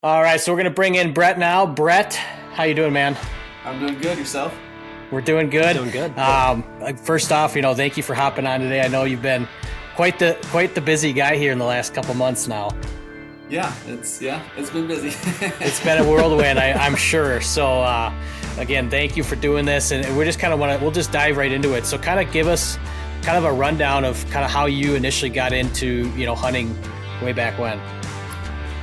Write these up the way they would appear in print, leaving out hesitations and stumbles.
All right, so we're gonna bring in Brett now. Brett, how you doing, man? I'm doing good. Yourself? We're doing good. Doing good. First off, thank you for hopping on today. I know you've been quite the busy guy here in the last couple months now. It's been busy. It's been a whirlwind, I'm sure. So again, thank you for doing this, and we're just we'll just dive right into it. So kind of give us kind of a rundown of kind of how you initially got into hunting way back when.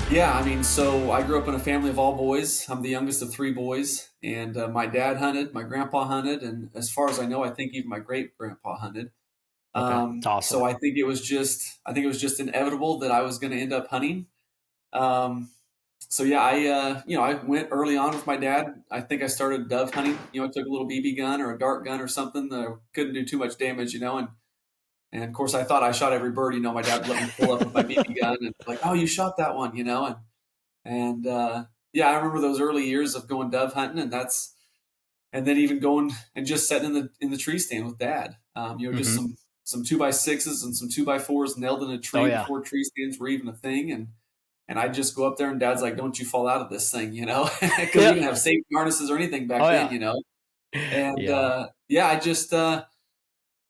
Yeah, so I grew up in a family of all boys. I'm the youngest of three boys, and my dad hunted, my grandpa hunted, and as far as I know, I think even my great grandpa hunted. Okay, it's awesome. So I think it was just inevitable that I was going to end up hunting. So yeah, I went early on with my dad. I think I started dove hunting. I took a little BB gun or a dart gun or something that couldn't do too much damage, and of course I thought I shot every bird. My dad would let me pull up with my BB gun and like, oh, you shot that one, and yeah, I remember those early years of going dove hunting, and then even going and just sitting in the tree stand with dad. Just some 2x6s and some 2x4s nailed in a tree before tree stands were even a thing, and I'd just go up there and dad's like, don't you fall out of this thing, because we didn't have safety harnesses or anything back then, and I just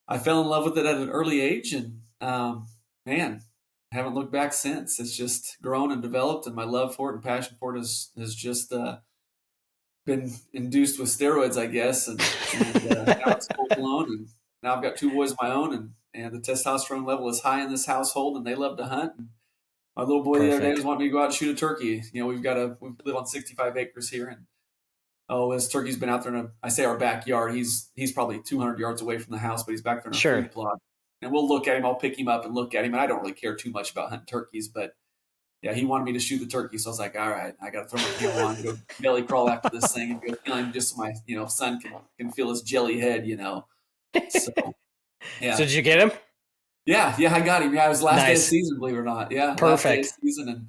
I fell in love with it at an early age, and man, haven't looked back since. It's just grown and developed, and my love for it and passion for it has just been induced with steroids, I guess, and now it's full blown, and now I've got two boys of my own, and the testosterone level is high in this household, and they love to hunt. And my little boy the other day was wanting me to go out and shoot a turkey. We live on 65 acres here, and his turkey's been out there I say our backyard. He's probably 200 yards away from the house, but he's back there in a food plot. And we'll look at him. I'll pick him up and look at him. And I don't really care too much about hunting turkeys, but yeah, he wanted me to shoot the turkey. So I was like, all right, I got to throw my heel on, go belly crawl after this thing, and go feel him just so my son can feel his jelly head. So yeah. So did you get him? Yeah, I got him. Yeah, it was last day of season, believe it or not. Yeah, perfect. Last day of season, and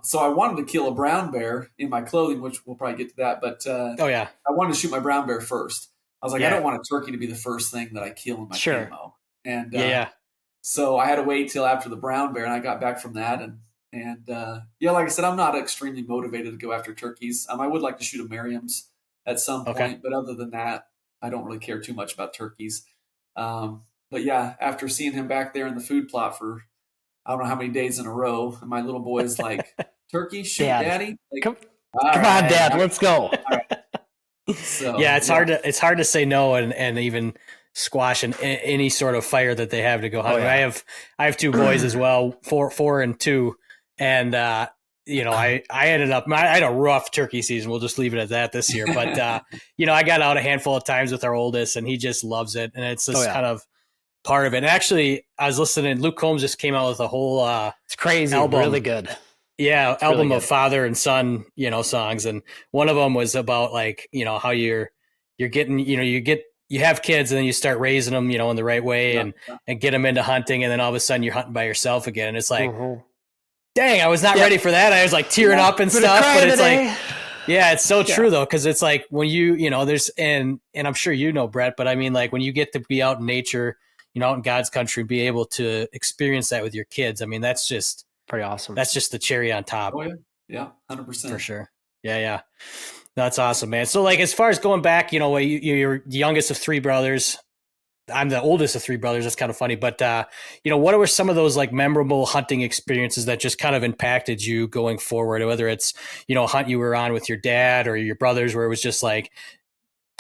so I wanted to kill a brown bear in my clothing, which we'll probably get to that. But I wanted to shoot my brown bear first. I was like, I don't want a turkey to be the first thing that I kill in my camo. And so I had to wait till after the brown bear, and I got back from that, and like I said, I'm not extremely motivated to go after turkeys. I would like to shoot a Merriam's at some point, but other than that, I don't really care too much about turkeys. But yeah, after seeing him back there in the food plot for I don't know how many days in a row, and my little boy's like, "Turkey, shoot, Daddy! Like, come on, Dad, let's go!" So, yeah, it's hard to say no and even squash any sort of fire that they have to go hunt. I have two boys as well, four and 2, and I ended up I had a rough turkey season. We'll just leave it at that this year, but I got out a handful of times with our oldest, and he just loves it, and it's just kind of part of it. And actually, I was listening. Luke Combs just came out with a whole it's crazy album, really good. Yeah, it's album really of father and son, songs, and one of them was about like how you're getting you have kids and then you start raising them in the right way and get them into hunting, and then all of a sudden you're hunting by yourself again, and it's like, dang, I was not ready for that. I was like tearing up and stuff, but it's like. Yeah, it's so true though, because it's like when there's and I'm sure Brett, but I mean, like when you get to be out in nature, out in God's country, be able to experience that with your kids. I mean, that's just pretty awesome. That's just the cherry on top. Oh yeah, 100% for sure. Yeah, that's awesome, man. So like, as far as going back, you're the youngest of 3 brothers. I'm the oldest of 3 brothers. That's kind of funny, but what were some of those like memorable hunting experiences that just kind of impacted you going forward? Whether it's a hunt you were on with your dad or your brothers, where it was just like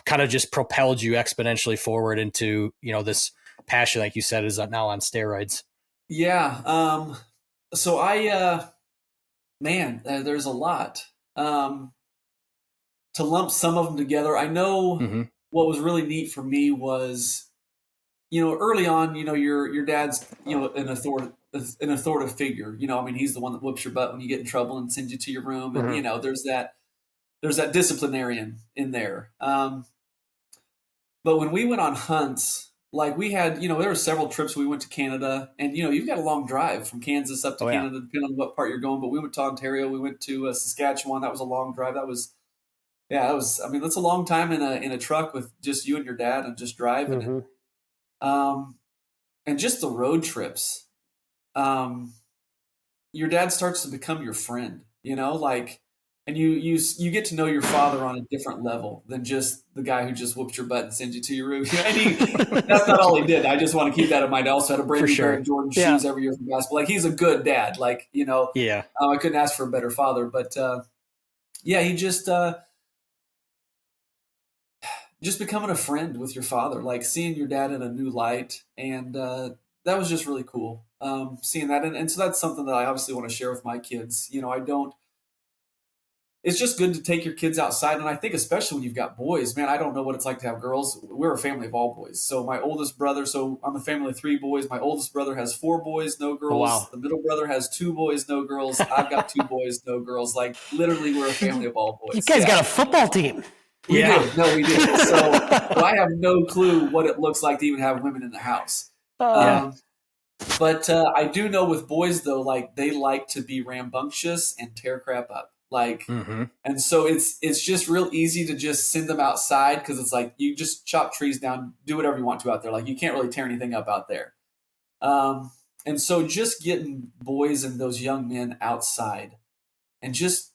kind of just propelled you exponentially forward into this passion, like you said, is now on steroids. Yeah. So there's a lot. To lump some of them together, I know what was really neat for me was, early on, your dad's, an authoritative figure. He's the one that whoops your butt when you get in trouble and sends you to your room, and there's that disciplinarian in there. But when we went on hunts, like we had, there were several trips we went to Canada, and you've got a long drive from Kansas up to Canada, depending on what part you're going. But we went to Ontario, we went to Saskatchewan. That was a long drive. That's a long time in a truck with just you and your dad and just driving. And just the road trips. Your dad starts to become your friend. like, and you get to know your father on a different level than just the guy who just whoops your butt and sends you to your room. And that's not all he did. I just want to keep that in mind. I also had a brand new pair of Jordan shoes every year for basketball. Like, he's a good dad. Like, I couldn't ask for a better father. But he just becoming a friend with your father, like seeing your dad in a new light. And that was just really cool, seeing that. And so that's something that I obviously want to share with my kids. It's just good to take your kids outside. And I think especially when you've got boys, man, I don't know what it's like to have girls. We're a family of all boys. So my oldest brother, so I'm a family of 3 boys. My oldest brother has 4 boys, no girls. Oh, wow. The middle brher has 2 boys, no girls. I've got 2 boys, no girls. Like, literally, we're a family of all boys. You guys got a football team. We do. No, we do. So I have no clue what it looks like to even have women in the house. But I do know with boys, though, like, they like to be rambunctious and tear crap up. Like, and so it's just real easy to just send them outside, because it's like, you just chop trees down, do whatever you want to out there. Like, you can't really tear anything up out there. And so just getting boys and those young men outside, and just,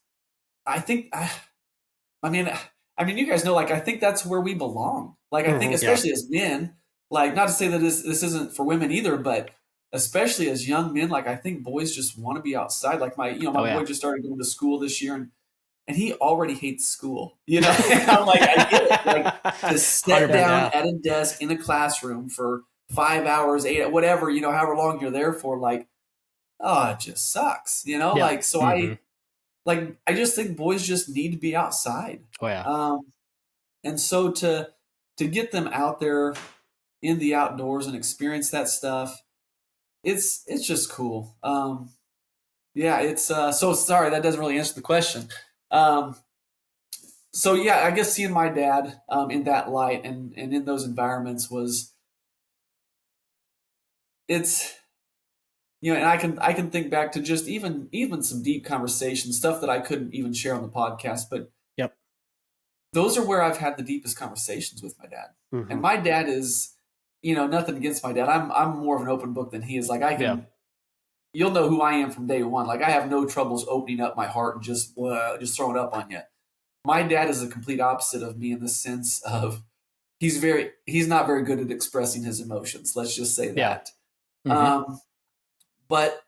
I think, I mean, you guys know, like, I think that's where we belong. Like, I think especially as men, like, not to say that this isn't for women either, but especially as young men, like, I think boys just want to be outside. Like, my boy just started going to school this year, and he already hates school, And I'm like, I get it. Like, to sit down at a desk in a classroom for 5 hours, 8, whatever, however long you're there for, like, it just sucks, Like, so I just think boys just need to be outside. And so to get them out there in the outdoors and experience that stuff, it's just cool. It's so sorry, that doesn't really answer the question. So yeah, I guess seeing my dad in that light and in those environments it's and I can think back to just even some deep conversations, stuff that I couldn't even share on the podcast, but those are where I've had the deepest conversations with my dad. And my dad is, nothing against my dad. I'm more of an open book than he is. Like, I can, you'll know who I am from day one. Like, I have no troubles opening up my heart and just throwing it up on you. My dad is the complete opposite of me in the sense of he's not very good at expressing his emotions. Let's just say that. But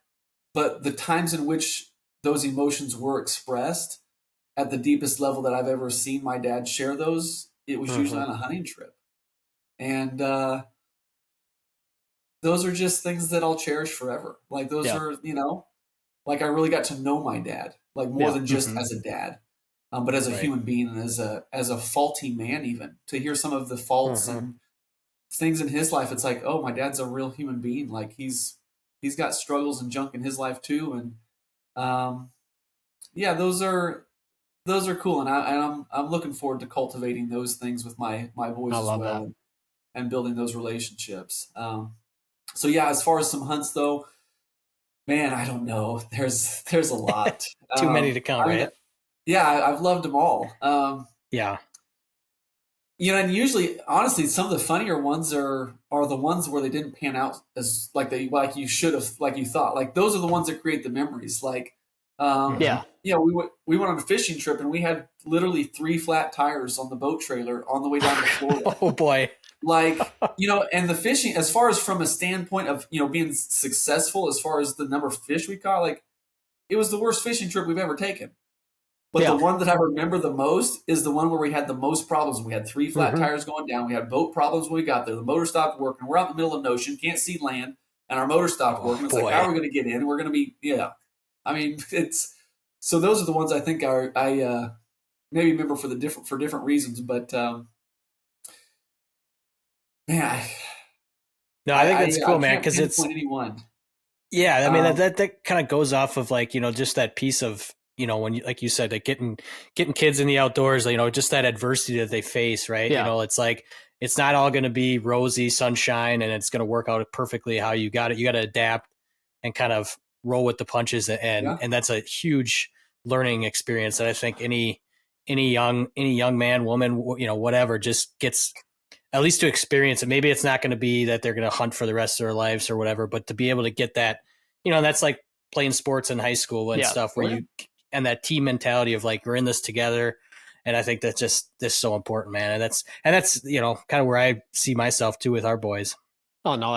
the times in which those emotions were expressed at the deepest level that I've ever seen my dad share those, it was usually on a hunting trip. And those are just things that I'll cherish forever. Like, those are, like, I really got to know my dad, like, more than just as a dad, but as a human being, and as a faulty man, even to hear some of the faults and things in his life. It's like, oh, my dad's a real human being. Like, he's got struggles and junk in his life too. And those are cool. And I'm looking forward to cultivating those things with my boys as well, and building those relationships. So yeah, as far as some hunts though, man, I don't know. There's a lot. Too many to count, right? Yeah, I've loved them all. And usually, honestly, some of the funnier ones are the ones where they didn't pan out as like you should have, like you thought. Like, those are the ones that create the memories. Like, we went on a fishing trip, and we had literally 3 flat tires on the boat trailer on the way down to Florida. Oh boy. Like, and the fishing, as far as from a standpoint of, being successful, as far as the number of fish we caught, like, it was the worst fishing trip we've ever taken. But the one that I remember the most is the one where we had the most problems. We had 3 flat tires going down. We had boat problems when we got there. The motor stopped working. We're out in the middle of an ocean, can't see land, and our motor stopped working. It's like, how are we going to get in? We're going to be, I mean, so those are the ones I think I maybe remember for different reasons, but man, I think that's cool, man, because it's anyone. Yeah, I mean that kind of goes off of, like, just that piece of, when you, like you said, like getting kids in the outdoors, just that adversity that they face, right? It's like, it's not all going to be rosy sunshine and it's going to work out perfectly how you got it. You got to adapt and kind of roll with the punches, and that's a huge learning experience that I think any young man, woman, whatever, just gets at least to experience it. Maybe it's not going to be that they're going to hunt for the rest of their lives or whatever, but to be able to get that, that's like playing sports in high school and stuff, where you and that team mentality of like, we're in this together. And I think that's just so important, man. And that's, you know, kind of where I see myself too with our boys. Oh no,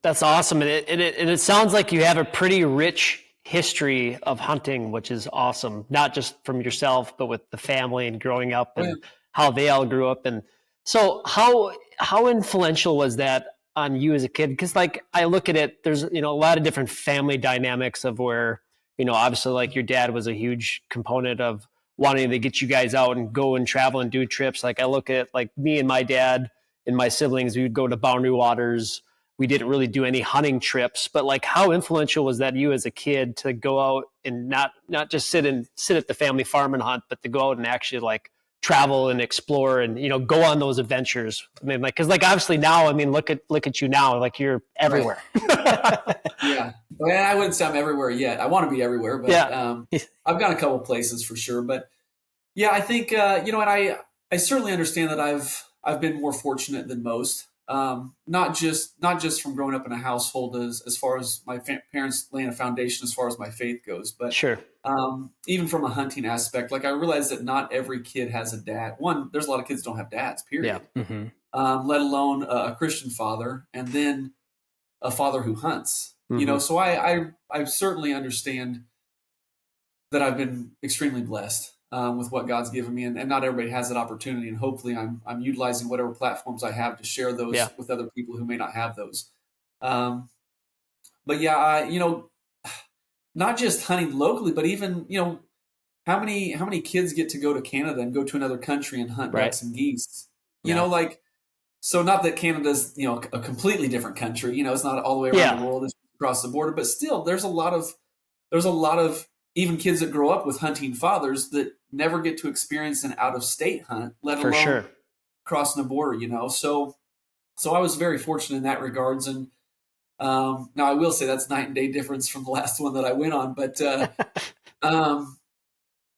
that's awesome. And it sounds like you have a pretty rich history of hunting, which is awesome. Not just from yourself, but with the family and growing up and how they all grew up. And so how influential was that on you as a kid? Because like I look at it, there's, you know, a lot of different family dynamics of where, you know, obviously like your dad was a huge component of wanting to get you guys out and go and travel and do trips. Like I look at like me and my dad and my siblings, we would go to Boundary Waters. We didn't really do any hunting trips, but like how influential was that you as a kid to go out and not just sit at the family farm and hunt, but to go out and actually like travel and explore and, you know, go on those adventures? I mean, like, cause like obviously now, I mean, look at you now, like you're everywhere. Right. Yeah. Well, I wouldn't say I'm everywhere yet. I want to be everywhere, but I've gone a couple places for sure. But yeah, I think, you know, and I certainly understand that I've been more fortunate than most. Not just from growing up in a household as far as my parents laying a foundation as far as my faith goes, but sure. Even from a hunting aspect, like I realize that not every kid has a dad. One, there's a lot of kids that don't have dads, period. Yeah. Mm-hmm. Let alone a Christian father, and then a father who hunts. Mm-hmm. You know, so I certainly understand that I've been extremely blessed with what God's given me, and not everybody has that opportunity. And hopefully, I'm utilizing whatever platforms I have to share those with other people who may not have those. But yeah, you know, not just hunting locally, but even, you know, how many kids get to go to Canada and go to another country and hunt ducks and geese? You know, like, so not that Canada's, you know, a completely different country. You know, it's not all the way around the world, it's across the border, but still, there's a lot of even kids that grow up with hunting fathers that never get to experience an out-of-state hunt, let alone crossing the border, you know. So I was very fortunate in that regards. And now I will say that's night and day difference from the last one that I went on. But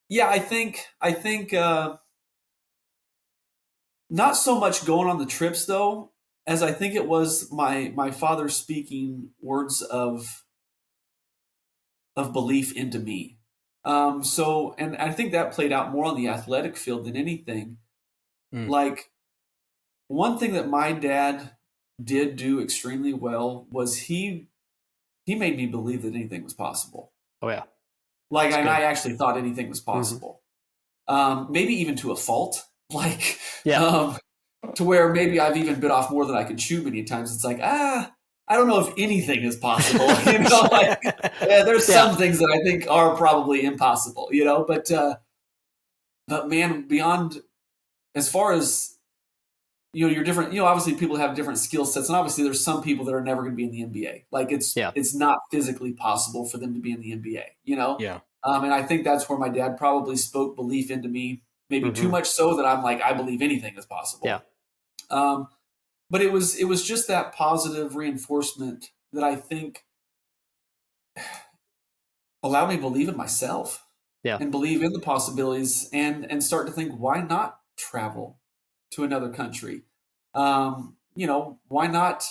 yeah, I think not so much going on the trips though, as I think it was my father speaking words of belief into me. So, and I think that played out more on the athletic field than anything. Like, one thing that my dad did do extremely well was he made me believe that anything was possible. Oh yeah. Like, and I actually thought anything was possible. Maybe even to a fault. Like, to where maybe I've even bit off more than I could chew many times. It's like, I don't know if anything is possible. You know, like, there's some things that I think are probably impossible, you know, but man, beyond, as far as, you know, you're different, you know, obviously people have different skill sets, and obviously there's some people that are never going to be in the NBA. Like it's not physically possible for them to be in the NBA, you know? Yeah. And I think that's where my dad probably spoke belief into me, maybe too much so that I'm like, I believe anything is possible. Yeah. But it was just that positive reinforcement that I think allowed me to believe in myself and believe in the possibilities and start to think, why not travel to another country? You know, why not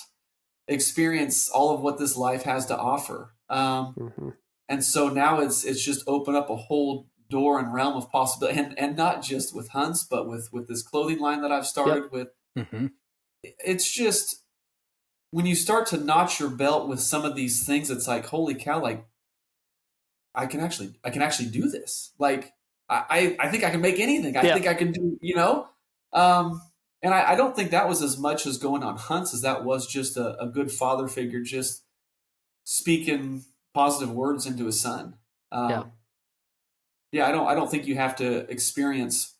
experience all of what this life has to offer? And so now it's just opened up a whole door and realm of possibility, and not just with hunts, but with this clothing line that I've started with. It's just, when you start to notch your belt with some of these things, it's like, holy cow, like I can actually do this. Like I think I can make anything. I think I can do, you know? And I don't think that was as much as going on hunts as that was just a good father figure, just speaking positive words into his son. I don't think you have to experience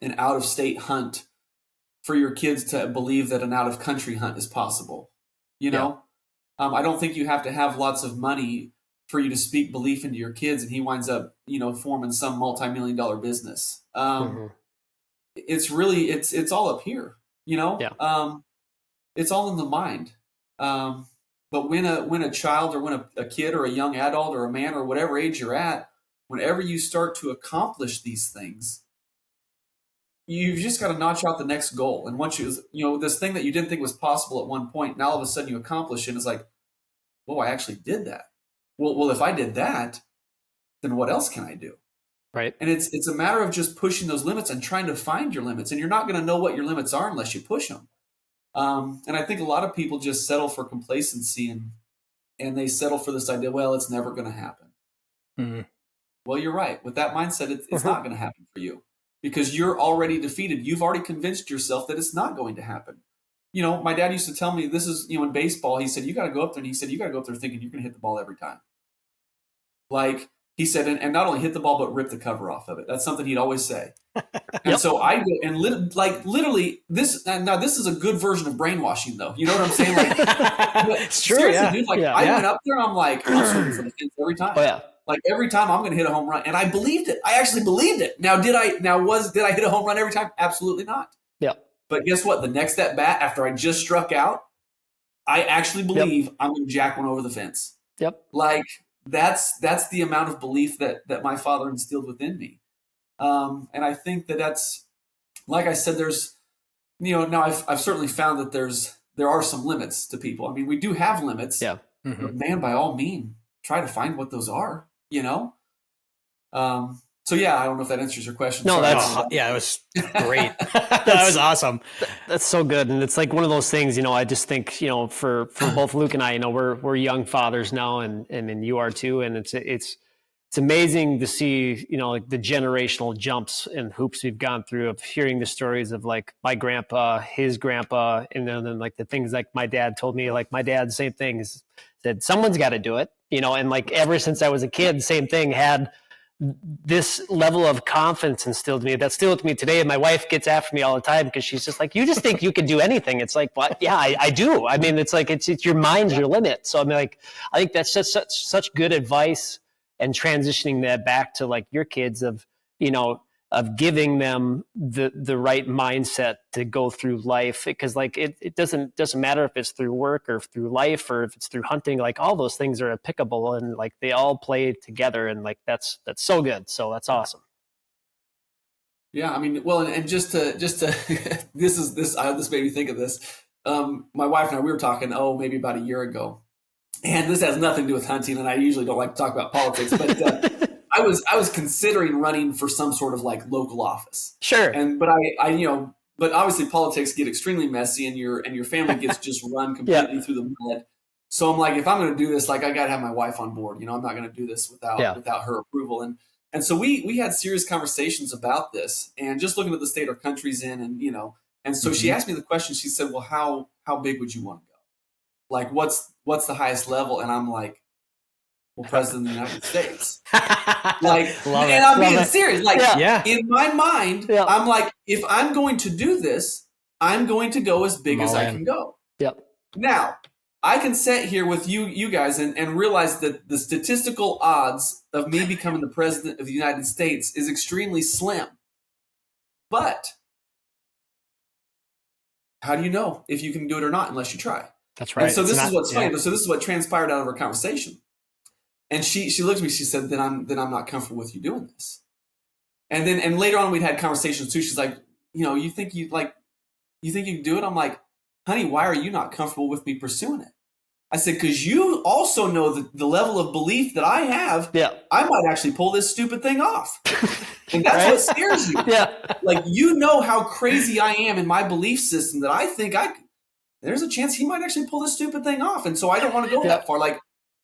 an out of state hunt for your kids to believe that an out of country hunt is possible. You know, I don't think you have to have lots of money for you to speak belief into your kids, and he winds up, you know, forming some multi-million-dollar business. It's really, it's all up here, you know. It's all in the mind. But when a child, or when a kid or a young adult or a man or whatever age you're at, whenever you start to accomplish these things, you've just got to notch out the next goal. And once you know, this thing that you didn't think was possible at one point, now all of a sudden you accomplish it, and it's like, whoa, I actually did that. Well, if I did that, then what else can I do? Right. And it's a matter of just pushing those limits and trying to find your limits. And you're not going to know what your limits are unless you push them. And I think a lot of people just settle for complacency and they settle for this idea, well, it's never going to happen. Mm-hmm. Well, you're right. With that mindset, it's not going to happen for you because you're already defeated. You've already convinced yourself that it's not going to happen. You know, my dad used to tell me this is, in baseball, he said, you got to go up there. And he said, you got to go up there thinking you're going to hit the ball every time. Like he said, and not only hit the ball, but rip the cover off of it. That's something he'd always say. And so I go and literally this is a good version of brainwashing though. You know what I'm saying? Like, it's true, seriously, dude, I went up there and I'm like, I'm swinging for the fence every time. Oh, yeah. Like every time I'm going to hit a home run. And I believed it. I actually believed it. Now, did I hit a home run every time? Absolutely not. Yeah. But guess what? The next at bat after I just struck out, I actually believe I'm going to jack one over the fence. Yep. Like that's the amount of belief that my father instilled within me. And I think that's, like I said, there's, now I've certainly found that there are some limits to people. I mean, we do have limits. Yeah. Mm-hmm. But man, by all means, try to find what those are, So yeah, I don't know if that answers your question. No, it was great. That was awesome. That's so good. And it's like one of those things, I just think, for both Luke and I, we're young fathers now and you are too. And it's amazing to see, like the generational jumps and hoops we've gone through of hearing the stories of like my grandpa, his grandpa, and then like the things like my dad told me, like my dad, same thing, said someone's got to do it, and like ever since I was a kid, same thing, had this level of confidence instilled in me that's still with me today. And my wife gets after me all the time because she's just like, you just think you can do anything. It's like, well, yeah, I do. I mean, it's like, it's your mind's your limit. So I mean, like, I think that's just such good advice, and transitioning that back to like your kids of giving them the right mindset to go through life, because like it doesn't matter if it's through work or through life or if it's through hunting, like all those things are applicable and like they all play together, and like that's so good. So that's awesome. Yeah, I mean, well, and just to this made me think of this. My wife and I, we were talking, maybe about a year ago, and this has nothing to do with hunting, and I usually don't like to talk about politics, but I was considering running for some sort of like local office. Sure. But but obviously politics get extremely messy, and your family gets just run completely through the mud. So I'm like, if I'm going to do this, like I got to have my wife on board. I'm not going to do this without her approval. And so we had serious conversations about this, and just looking at the state our country's in, and so she asked me the question. She said, "Well, how big would you want to go? Like, what's the highest level?" And I'm like, well, President of the United States. Like, and I'm being serious. Like, in my mind, I'm like, if I'm going to do this, I'm going to go as big as I can go. Yep. Now, I can sit here with you guys and realize that the statistical odds of me becoming the President of the United States is extremely slim. But how do you know if you can do it or not unless you try? That's right. And so this is what's funny. So this is what transpired out of our conversation. And she looked at me, she said, then I'm not comfortable with you doing this. And later on we'd had conversations too. She's like, you think you can do it? I'm like, honey, why are you not comfortable with me pursuing it? I said, because you also know the level of belief that I have. Yeah. I might actually pull this stupid thing off. And that's what scares you. Yeah. Like, how crazy I am in my belief system that I think there's a chance he might actually pull this stupid thing off. And so I don't want to go that far. Like,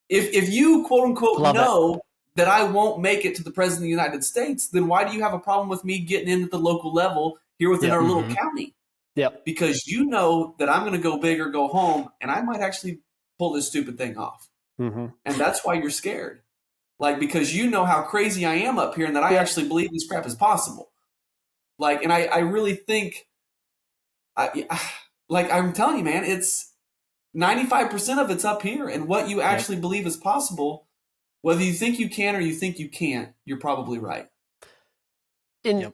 if you quote unquote know that I won't make it to the President of the United States, then why do you have a problem with me getting in at the local level here within our little county? Yep. Because you know that I'm going to go big or go home, and I might actually pull this stupid thing off. Mm-hmm. And that's why you're scared. Like, because you know how crazy I am up here and that I actually believe this crap is possible. Like, and I really think, like I'm telling you, man, it's 95% of it's up here. And what you actually believe is possible, whether you think you can or you think you can't, you're probably right. And,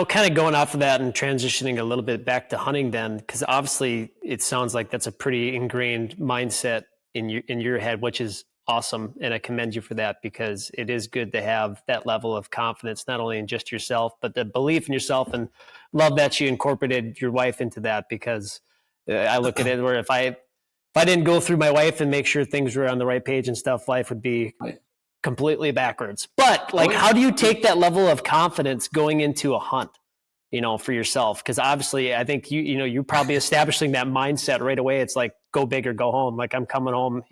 kind of going off of that and transitioning a little bit back to hunting then, because obviously it sounds like that's a pretty ingrained mindset in your head, which is awesome. And I commend you for that, because it is good to have that level of confidence, not only in just yourself, but the belief in yourself, and love that you incorporated your wife into that, because I look at it where if I didn't go through my wife and make sure things were on the right page and stuff, life would be completely backwards. But like, how do you take that level of confidence going into a hunt, for yourself? Because obviously I think you're probably establishing that mindset right away. It's like, go big or go home. Like, I'm coming home,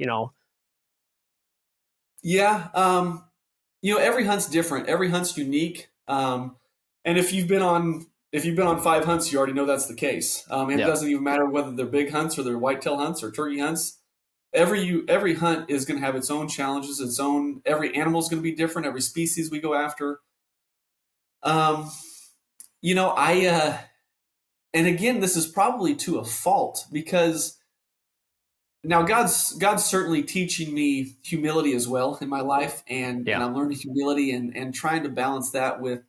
Yeah. Every hunt's different. Every hunt's unique. And if you've been on 5 hunts, you already know that's the case. It doesn't even matter whether they're big hunts or they're whitetail hunts or turkey hunts. Every hunt is going to have its own challenges, every animal is going to be different. Every species we go after. And again, this is probably to a fault, because now God's certainly teaching me humility as well in my life, and I'm learning humility and trying to balance that with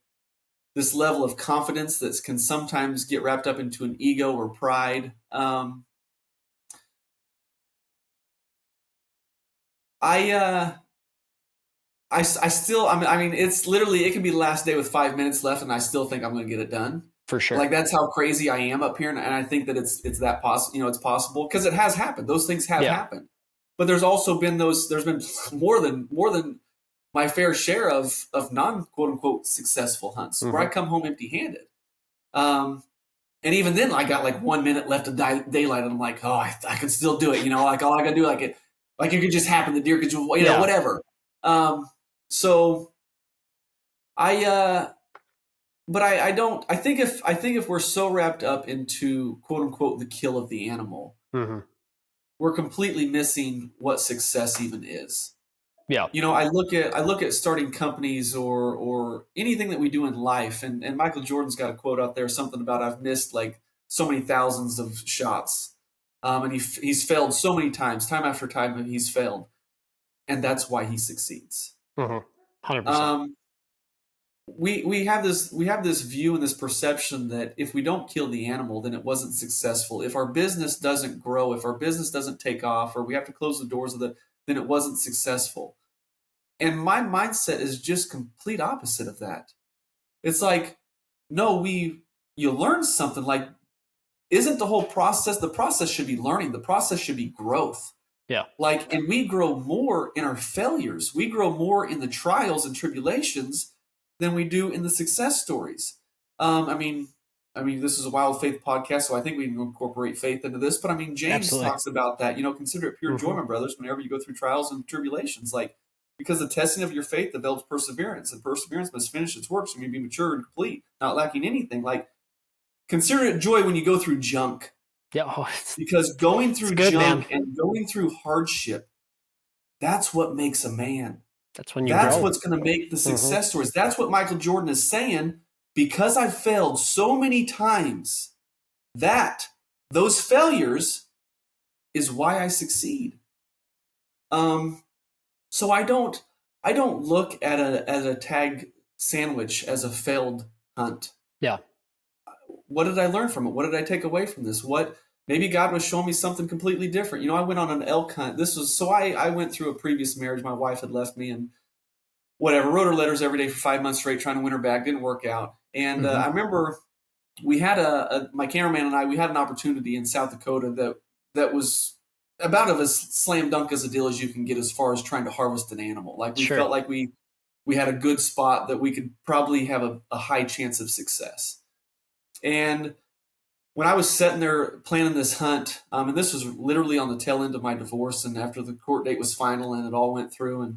this level of confidence that can sometimes get wrapped up into an ego or pride. I still, I mean, it's literally, it can be the last day with 5 minutes left, and I still think I'm going to get it done. For sure. Like, that's how crazy I am up here. And I think that it's that possible, it's possible, because it has happened. Those things have happened, but there's also been there's been more than my fair share of non quote unquote successful hunts where I come home empty handed. And even then I got like 1 minute left of daylight, and I'm like, oh, I can still do it. Like, all I gotta do, it could just happen. The deer could just, whatever. So but I don't. I think if we're so wrapped up into quote unquote the kill of the animal, we're completely missing what success even is. Yeah. I look at starting companies or anything that we do in life, and Michael Jordan's got a quote out there, something about, I've missed like so many thousands of shots, and he's failed so many times, time after time, and he's failed, and that's why he succeeds. 100%. We have this view and this perception that if we don't kill the animal, then it wasn't successful. If our business doesn't grow, if our business doesn't take off, or we have to close the doors of then it wasn't successful. And my mindset is just complete opposite of that. It's like, no, you learn something. Like, isn't the whole process, the process should be learning. The process should be growth. Yeah. Like, and we grow more in our failures. We grow more in the trials and tribulations than we do in the success stories. I mean, this is a Wild Faith podcast, so I think we can incorporate faith into this. But I mean, James talks about that. Consider it pure joy, my brothers, whenever you go through trials and tribulations. Like, because the testing of your faith develops perseverance, and perseverance must finish its work, so you may be mature and complete, not lacking anything. Like, consider it joy when you go through junk. Yeah, because going through junk and going through hardship, that's what makes a man. That's when That's what's going to make the success stories. That's what Michael Jordan is saying. Because I've failed so many times, that those failures is why I succeed. So I don't look at a tag sandwich as a failed hunt. Yeah. What did I learn from it? What did I take away from this? Maybe God was showing me something completely different. I went on an elk hunt. I went through a previous marriage. My wife had left me, and whatever, wrote her letters every day for 5 months straight, trying to win her back. Didn't work out. And I remember we had my cameraman and I, we had an opportunity in South Dakota that was about as slam dunk as a deal as you can get as far as trying to harvest an animal. Like, we felt like we had a good spot that we could probably have a high chance of success. And when I was sitting there planning this hunt, and this was literally on the tail end of my divorce, and after the court date was final and it all went through,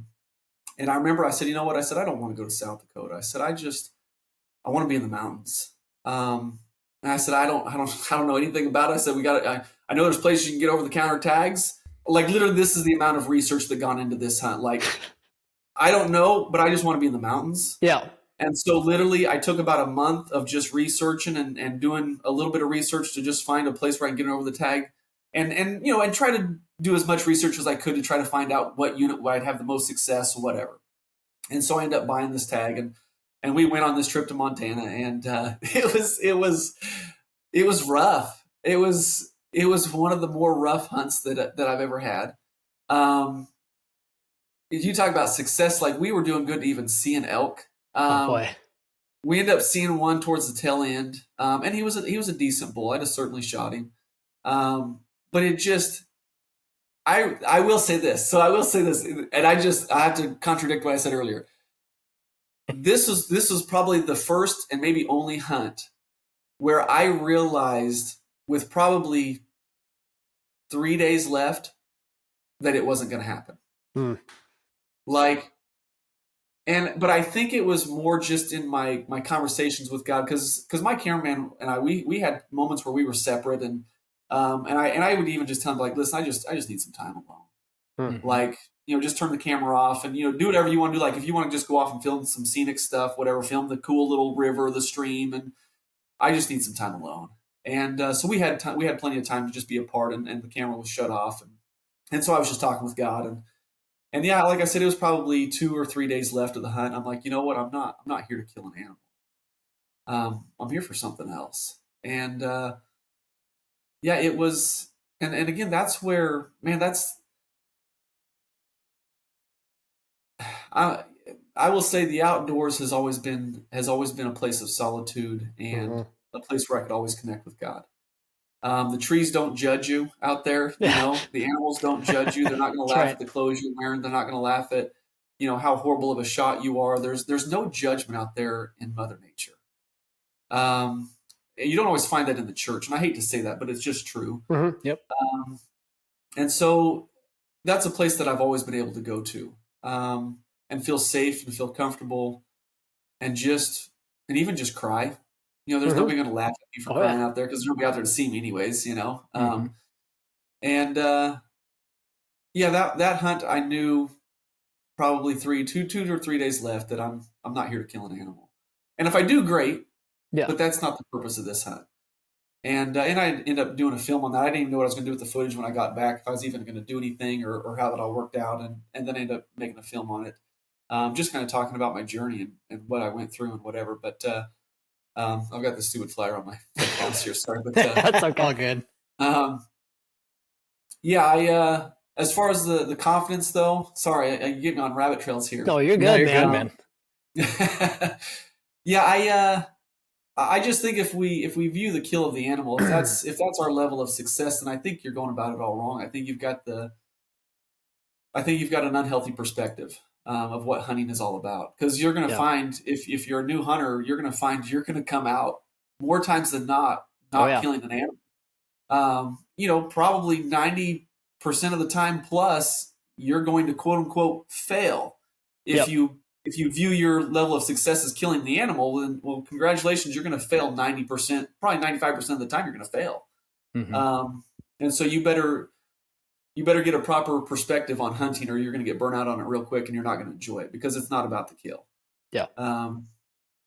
and I remember I said, you know what? I said, I don't want to go to South Dakota. I said, I want to be in the mountains. And I said, I don't know anything about it. I said, I know there's places you can get over the counter tags. Like, literally, this is the amount of research that gone into this hunt. Like, I don't know, but I just want to be in the mountains. Yeah. And so literally I took about a month of just researching and doing a little bit of research to just find a place where I can get over the tag and try to do as much research as I could to try to find out what unit would I'd have the most success or whatever. And so I ended up buying this tag and we went on this trip to Montana, and it was rough. It was one of the more rough hunts that I've ever had. If you talk about success, like, we were doing good to even see an elk. Oh boy. We ended up seeing one towards the tail end, and he was a decent bull. I just certainly shot him, but I will say this. So I will say this, and I have to contradict what I said earlier. This was probably the first and maybe only hunt where I realized with probably 3 days left that it wasn't going to happen. Like, but I think it was more just in my conversations with God, because my cameraman and I, we had moments where we were separate, and I would even just tell him, like, listen, I just need some time alone. Like, just turn the camera off and, do whatever you want to do. Like, if you want to just go off and film some scenic stuff, whatever, film the cool little river, the stream, and I just need some time alone. And so we had plenty of time to just be apart, and the camera was shut off, and so I was just talking with God, and yeah, like I said, it was probably 2 or 3 days left of the hunt. I'm like, you know what? I'm not here to kill an animal. I'm here for something else. And yeah, it was, and again, that's where, man, I will say the outdoors has always been a place of solitude and a place where I could always connect with God. The trees don't judge you out there. The animals don't judge you. They're not going to laugh at the clothes you're wearing. They're not going to laugh at, how horrible of a shot you are. There's no judgment out there in Mother Nature. You don't always find that in the church, and I hate to say that, but it's just true. Yep. And so that's a place that I've always been able to go to, and feel safe and feel comfortable, and even just cry. There's nobody going to laugh at me for crying out there, because there's nobody out there to see me anyways, And that hunt, I knew probably 2 or 3 days left that I'm not here to kill an animal. And if I do, great. Yeah. But that's not the purpose of this hunt. And I ended up doing a film on that. I didn't even know what I was going to do with the footage when I got back, if I was even going to do anything or how that all worked out. And then I ended up making a film on it. Just kind of talking about my journey and what I went through and whatever. But I've got this stupid flyer on my house here. Sorry, but that's okay. All good. Yeah, as far as the confidence, though, sorry, I'm getting on rabbit trails here. No, you're good, man. Yeah, I just think if we view the kill of the animal, if that's our level of success, then I think you're going about it all wrong. I think you've got an unhealthy perspective of what hunting is all about. Because you're going to find, if you're a new hunter, you're going to find you're going to come out more times than not killing an animal. Probably 90% of the time plus, you're going to quote unquote fail. If you view your level of success as killing the animal, then, well, congratulations, you're going to fail 90%, probably 95% of the time you're going to fail. And so you better get a proper perspective on hunting, or you're going to get burnt out on it real quick, and you're not going to enjoy it, because it's not about the kill. Yeah.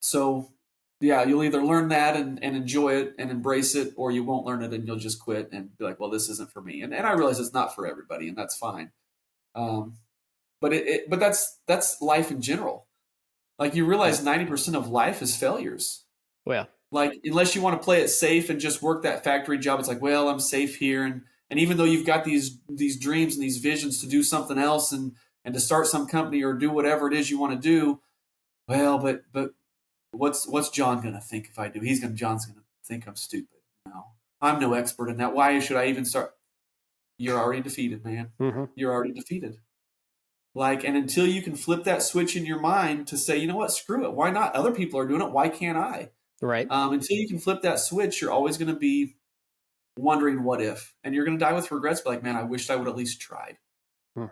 So yeah, you'll either learn that and enjoy it and embrace it, or you won't learn it and you'll just quit and be like, well, this isn't for me. And I realize it's not for everybody, and that's fine. But that's life in general. Like, you realize 90% of life is failures. Yeah. Like, unless you want to play it safe and just work that factory job, it's like, well, I'm safe here. And even though you've got these dreams and these visions to do something else and to start some company or do whatever it is you want to do, well, but what's John going to think if I do? John's going to think I'm stupid. I'm no expert in that. Why should I even start? You're already defeated, man. You're already defeated. Like, and until you can flip that switch in your mind to say, you know what, screw it. Why not? Other people are doing it. Why can't I? Right. Until you can flip that switch, you're always going to be wondering what if, and you're going to die with regrets. But like, man, I wished I would at least tried.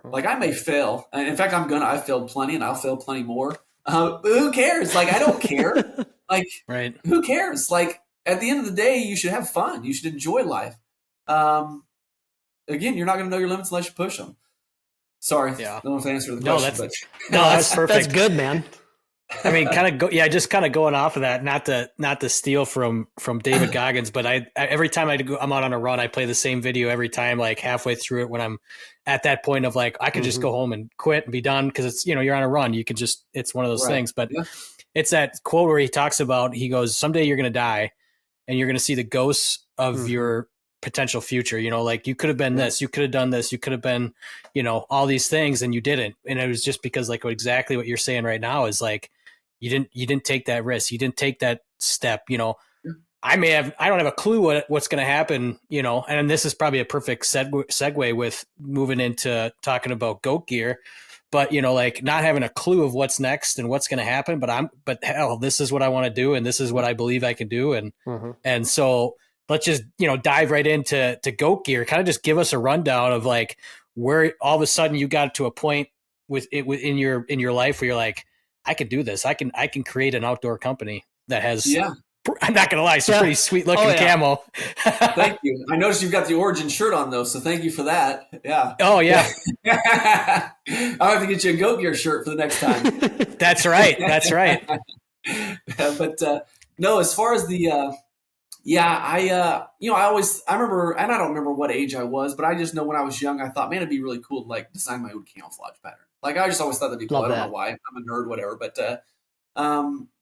Like, I may fail. In fact, I've failed plenty, and I'll fail plenty more. Who cares? Like, I don't care. Like, right. Who cares? Like, at the end of the day, you should have fun. You should enjoy life. Again, you're not going to know your limits unless you push them. Sorry. Yeah. I don't know if I answered the question. That's perfect. That's good, man. I mean, just kind of going off of that, not to steal from David Goggins, but I every time I'm out on a run, I play the same video every time, like halfway through it, when I'm at that point of like, I could just go home and quit and be done, because it's, you're on a run. You could just, it's one of those things. But it's that quote where he talks about, he goes, someday you're going to die and you're going to see the ghosts of your potential future. Like, you could have been this, you could have done this, you could have been, all these things, and you didn't. And it was just because, like, exactly what you're saying right now is like, you didn't take that risk. You didn't take that step. I don't have a clue what's going to happen, you know, and this is probably a perfect segue with moving into talking about goat gear, but you know, like not having a clue of what's next and what's going to happen, but hell, this is what I want to do. And this is what I believe I can do. And so let's just, you know, dive right into goat gear, kind of just give us a rundown of like where all of a sudden you got to a point with it in your life where you're like, I can do this. I can create an outdoor company that has, I'm not gonna lie, it's a pretty sweet looking camo. Thank you. I noticed you've got the Origin shirt on though, so thank you for that. Yeah. Oh yeah. I'll have to get you a goat gear shirt for the next time. That's right. That's right. But no, as far as the I remember, and I don't remember what age I was, but I just know when I was young, I thought, man, it'd be really cool to like design my own camouflage pattern. Like I just always thought that'd be cool. I don't know why. I'm a nerd, whatever. But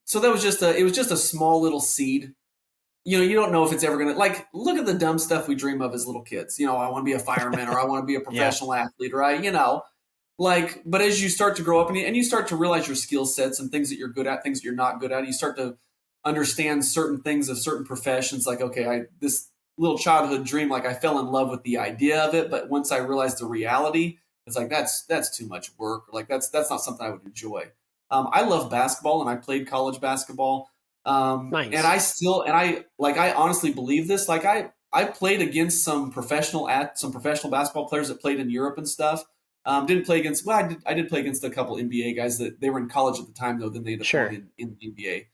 so that was it was just a small little seed. You know, you don't know if it's ever gonna, like, look at the dumb stuff we dream of as little kids. You know, I want to be a fireman, or I want to be a professional athlete, or but as you start to grow up and you start to realize your skill sets and things that you're good at, things that you're not good at, you start to understand certain things of certain professions. Like, okay, this little childhood dream, like I fell in love with the idea of it, but once I realized the reality, it's like that's too much work. Like that's not something I would enjoy. I love basketball, and I played college basketball. Nice. And I honestly believe this. Like I played against some professional basketball players that played in Europe and stuff. Didn't play against. Well, I did play against a couple NBA guys that they were in college at the time though. Then they ended up playing in the NBA.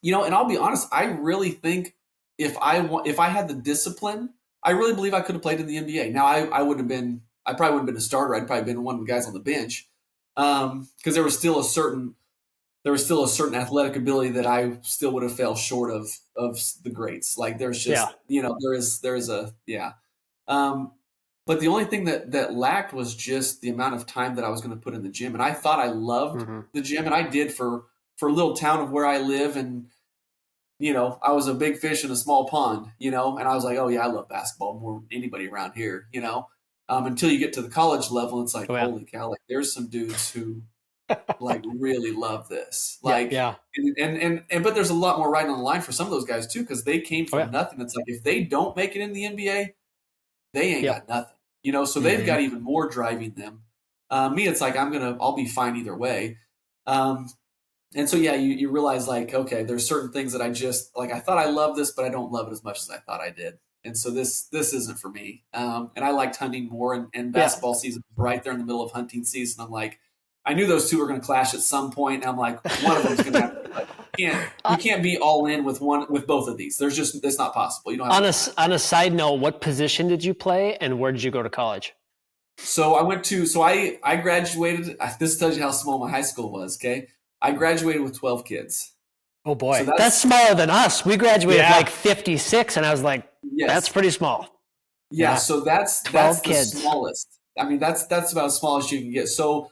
You know, and I'll be honest. I really think if I had the discipline, I really believe I could have played in the NBA. Now I probably wouldn't have been a starter. I'd probably been one of the guys on the bench because there was still a certain athletic ability that I still would have fell short of the greats. Like there's just but the only thing that lacked was just the amount of time that I was going to put in the gym. And I thought I loved the gym, and I did for a little town of where I live. And, you know, I was a big fish in a small pond, you know, and I was like, oh yeah, I love basketball more than anybody around here, you know, until you get to the college level. It's like, holy cow, like there's some dudes who like really love this. Like, and but there's a lot more riding on the line for some of those guys too, because they came from nothing. It's like, if they don't make it in the NBA, they ain't got nothing, you know, so they've got even more driving them. Me, it's like, I'll be fine either way. And so, you realize like, okay, there's certain things that I just like, I thought I loved this, but I don't love it as much as I thought I did. And so this isn't for me. And I liked hunting more, and basketball season was right there in the middle of hunting season. I'm like, I knew those two were going to clash at some point. And I'm like, one of them's going to have to, like, you can't be all in with both of these. It's not possible. You don't have on a side note, what position did you play and where did you go to college? So I graduated. This tells you how small my high school was. Okay. I graduated with 12 kids. Oh boy. So that's smaller than us. We graduated with like 56, and I was like, that's pretty small. Yeah. So that's the kids. Smallest. I mean, that's about as small as you can get. So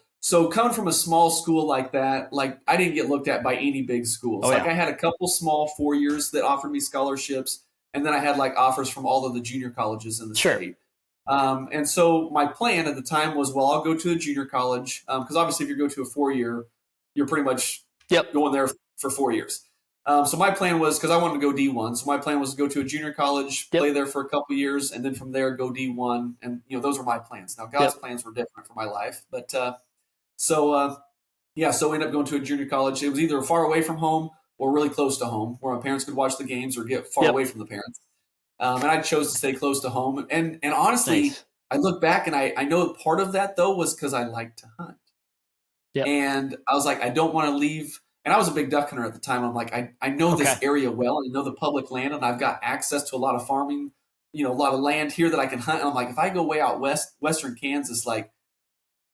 coming from a small school like that, like I didn't get looked at by any big schools. I had a couple small 4 years that offered me scholarships, and then I had like offers from all of the junior colleges in the state. And so my plan at the time was, well, I'll go to a junior college because obviously if you go to a 4-year, you're pretty much going there for 4 years. So my plan was, because I wanted to go D1, so my plan was to go to a junior college, play there for a couple of years, and then from there go D1. And those were my plans. Now God's plans were different for my life, but so ended up going to a junior college. It was either far away from home or really close to home, where my parents could watch the games or get far away from the parents. And I chose to stay close to home. And honestly, I look back and I know part of that though was because I like to hunt. And I was like, I don't want to leave. And I was a big duck hunter at the time. I'm like, I know this area well. I know the public land, and I've got access to a lot of farming, a lot of land here that I can hunt. And I'm like, if I go way out western Kansas, like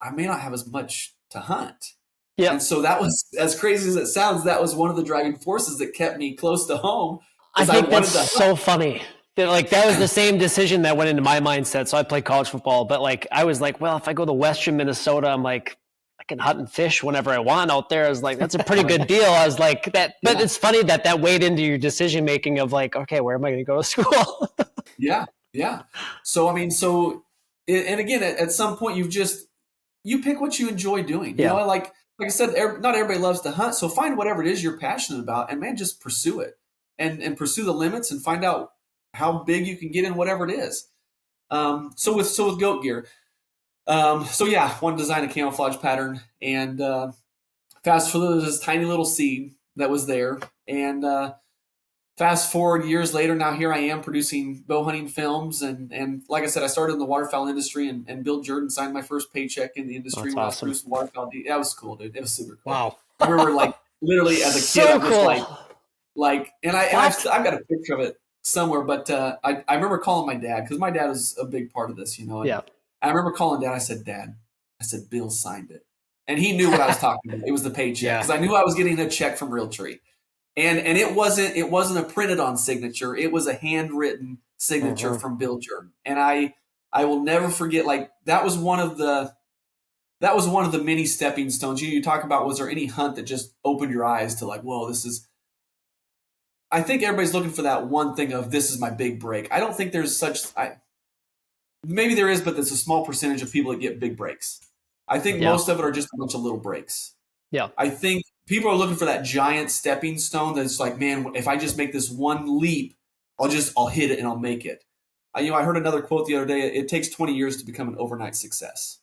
I may not have as much to hunt. And so that was, as crazy as it sounds, that was one of the driving forces that kept me close to home. I think that's so funny. Like that was the same decision that went into my mindset. So I played college football, but like I was like, well, if I go to western Minnesota, I'm like, I can hunt and fish whenever I want out there. I was like, that's a pretty good deal. I was like that, but it's funny that weighed into your decision making of like, okay, where am I going to go to school? Yeah. So I mean, and again, at some point, you pick what you enjoy doing. You know, like I said, not everybody loves to hunt. So find whatever it is you're passionate about, and man, just pursue it. and pursue the limits and find out how big you can get in whatever it is. So with goat gear, wanted to design a camouflage pattern, and fast forward this tiny little seed that was there, and fast forward years later, now here I am producing bow hunting films, and like I said, I started in the waterfowl industry, and Bill Jordan signed my first paycheck in the industry. That's when awesome. I was producing waterfowl. That was cool, dude. It was super cool. Wow. I remember, like, literally as a So kid, I was cool. and I've got a picture of it somewhere, but I remember calling my dad, because my dad was a big part of this, you know. And Yeah. I remember calling Dad. I said, Dad, Bill signed it, and he knew what I was talking about. It was the paycheck, because I knew I was getting a check from Realtree. And it wasn't a printed on signature. It was a handwritten signature from Bill Jordan. And I will never forget, like, that was one of the many stepping stones. You talk about, was there any hunt that just opened your eyes to, like, whoa, this is, I think everybody's looking for that one thing of, this is my big break. I don't think there's maybe there is, but there's a small percentage of people that get big breaks. I think most of it are just a bunch of little breaks. Yeah. I think people are looking for that giant stepping stone that's like, man, if I just make this one leap, I'll hit it and I'll make it. I heard another quote the other day. It takes 20 years to become an overnight success.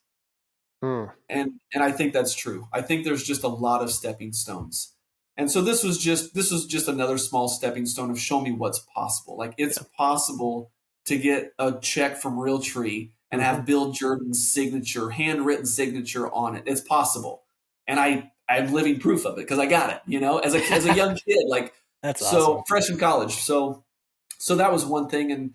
And I think that's true. I think there's just a lot of stepping stones. And so this was just another small stepping stone of show me what's possible. Like, it's possible to get a check from Realtree and have Bill Jordan's signature, handwritten signature on it. It's possible. And I'm living proof of it, because I got it, as a young kid, like, that's so awesome. Fresh in college. So that was one thing.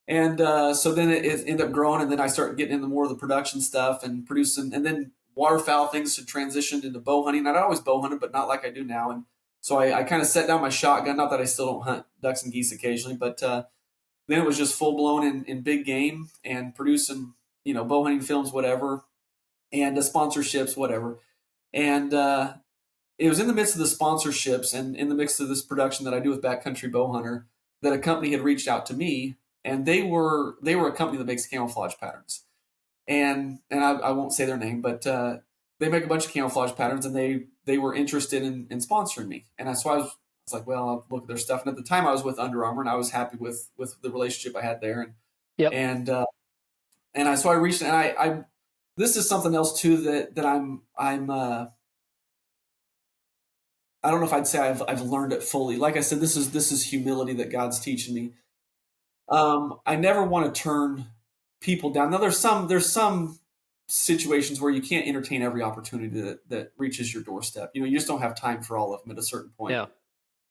And so then it ended up growing, and then I started getting into more of the production stuff and producing, and then waterfowl things had transitioned into bow hunting. I'd always bow hunted, but not like I do now. And so I kind of set down my shotgun, not that I still don't hunt ducks and geese occasionally, but then it was just full blown in big game and producing, bow hunting films, whatever, and sponsorships, whatever. And it was in the midst of the sponsorships and in the midst of this production that I do with Backcountry Bowhunter that a company had reached out to me, and they were a company that makes camouflage patterns. And I won't say their name, but they make a bunch of camouflage patterns, and they were interested in sponsoring me. And so I was like, well, I'll look at their stuff. And at the time I was with Under Armour, and I was happy with the relationship I had there. And so I reached, and I this is something else too that I'm I don't know if I'd say I've learned it fully. Like I said, this is humility that God's teaching me. I never want to turn people down. Now there's some situations where you can't entertain every opportunity that reaches your doorstep. You just don't have time for all of them at a certain point. Yeah.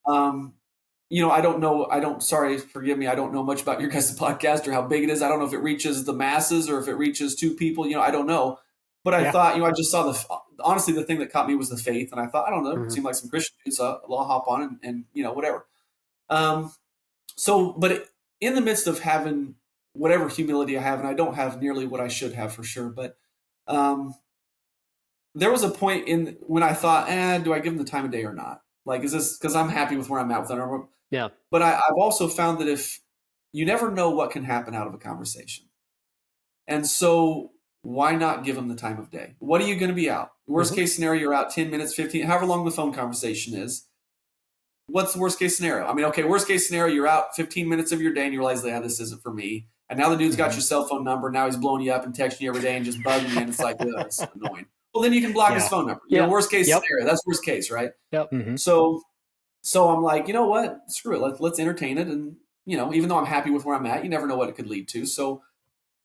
I don't know. Sorry, forgive me. I don't know much about your guys' podcast or how big it is. I don't know if it reaches the masses or if it reaches two people. I don't know. But I thought, I just saw honestly, the thing that caught me was the faith. And I thought, I don't know, it seemed like some Christian dudes, so I'll hop on and whatever. But in the midst of having whatever humility I have, and I don't have nearly what I should have for sure, but there was a point when I thought, do I give them the time of day or not? Like, is this, because I'm happy with where I'm at with them. Yeah. But I've also found that if you never know what can happen out of a conversation. And so why not give them the time of day? What are you going to be out? Worst case scenario, you're out 10 minutes, 15, however long the phone conversation is. What's the worst case scenario? I mean, okay, worst case scenario, you're out 15 minutes of your day and you realize, this isn't for me. And now the dude's got your cell phone number. Now he's blowing you up and texting you every day and just bugging you. And it's like, it's annoying. Well, then you can block his phone number. Worst case scenario. That's worst case, right? Yep. Mm-hmm. So I'm like, you know what? Screw it. Let's entertain it. And, even though I'm happy with where I'm at, you never know what it could lead to. So,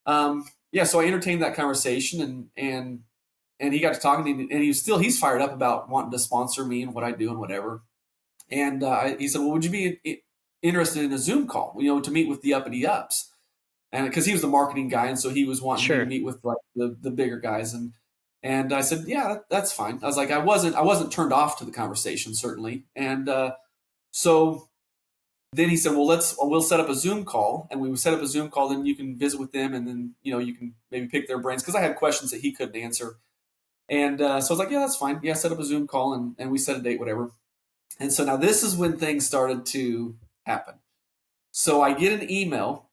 so I entertained that conversation and he got to talking and he's fired up about wanting to sponsor me and what I do and whatever. And he said, well, would you be interested in a Zoom call, to meet with the uppity ups? And because he was the marketing guy. And so he was wanting me to meet with like the bigger guys. And I said, yeah, that's fine. I was like, I wasn't turned off to the conversation, certainly. And so then he said, well, we'll set up a Zoom call. And we would set up a Zoom call. Then you can visit with them. And then, you can maybe pick their brains. Because I had questions that he couldn't answer. And so I was like, yeah, that's fine. Yeah, set up a Zoom call. And we set a date, whatever. And so now this is when things started to happen. So I get an email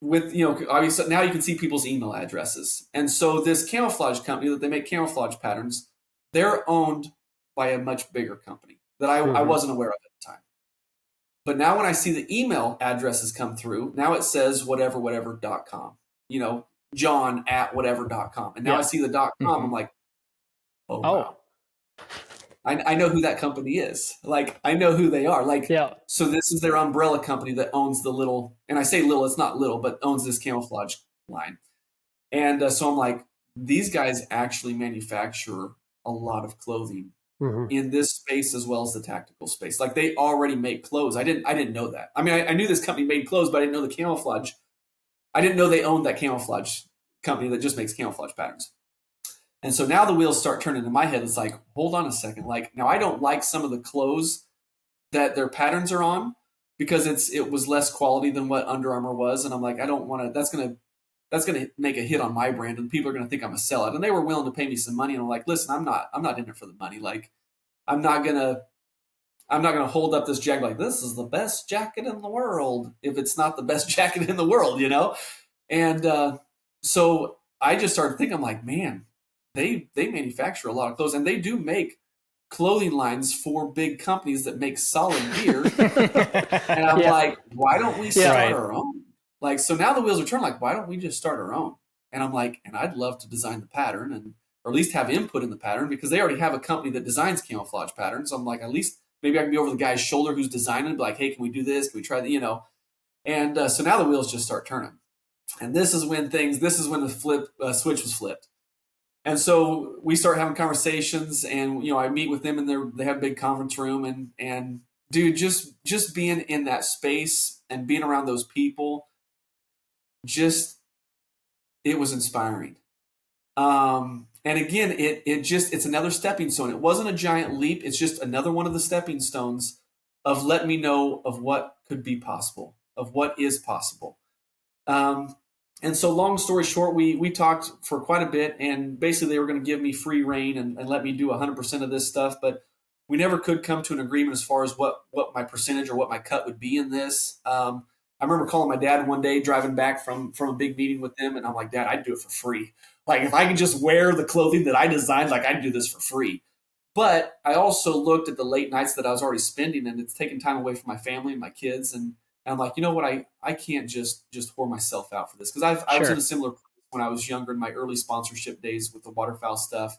with, obviously now you can see people's email addresses. And so this camouflage company that they make camouflage patterns, they're owned by a much bigger company that I wasn't aware of at the time. But now when I see the email addresses come through, now it says whatever.com, John at whatever.com. And now I see the .com, I'm like, oh, wow. I know who that company is. Like, I know who they are. Like, so this is their umbrella company that owns the little, and I say little, it's not little, but owns this camouflage line. And so I'm like, these guys actually manufacture a lot of clothing in this space as well as the tactical space. Like, they already make clothes. I didn't know that. I mean, I knew this company made clothes, but I didn't know the camouflage. I didn't know they owned that camouflage company that just makes camouflage patterns. And so now the wheels start turning in my head. It's like, hold on a second. Like, now I don't like some of the clothes that their patterns are on because it was less quality than what Under Armour was. And I'm like, I don't want to, that's going to make a hit on my brand and people are going to think I'm a sellout. And they were willing to pay me some money. And I'm like, listen, I'm not in it for the money. Like, I'm not going to hold up this jacket like this is the best jacket in the world if it's not the best jacket in the world, And so I just started thinking, I'm like, man, they manufacture a lot of clothes and they do make clothing lines for big companies that make solid gear. And I'm like, why don't we start our own? Like, so now the wheels are turning, like, why don't we just start our own? And I'm like, and I'd love to design the pattern or at least have input in the pattern because they already have a company that designs camouflage patterns. So I'm like, at least maybe I can be over the guy's shoulder who's designing, be like, hey, can we do this? Can we try that? And so now the wheels just start turning. And this is when the switch was flipped. And so we start having conversations and, I meet with them and they have a big conference room and dude, just being in that space and being around those people, it was inspiring. And again, it's another stepping stone. It wasn't a giant leap. It's just another one of the stepping stones of let me know of what could be possible, of what is possible. And so long story short, we talked for quite a bit and basically they were going to give me free reign and let me do 100% of this stuff. But we never could come to an agreement as far as what my percentage or what my cut would be in this. I remember calling my dad one day driving back from a big meeting with them. And I'm like, Dad, I'd do it for free. Like if I could just wear the clothing that I designed, like I'd do this for free. But I also looked at the late nights that I was already spending and it's taking time away from my family and my kids. And I'm like, you know what? I can't just whore myself out for this because I was in a similar place when I was younger in my early sponsorship days with the waterfowl stuff,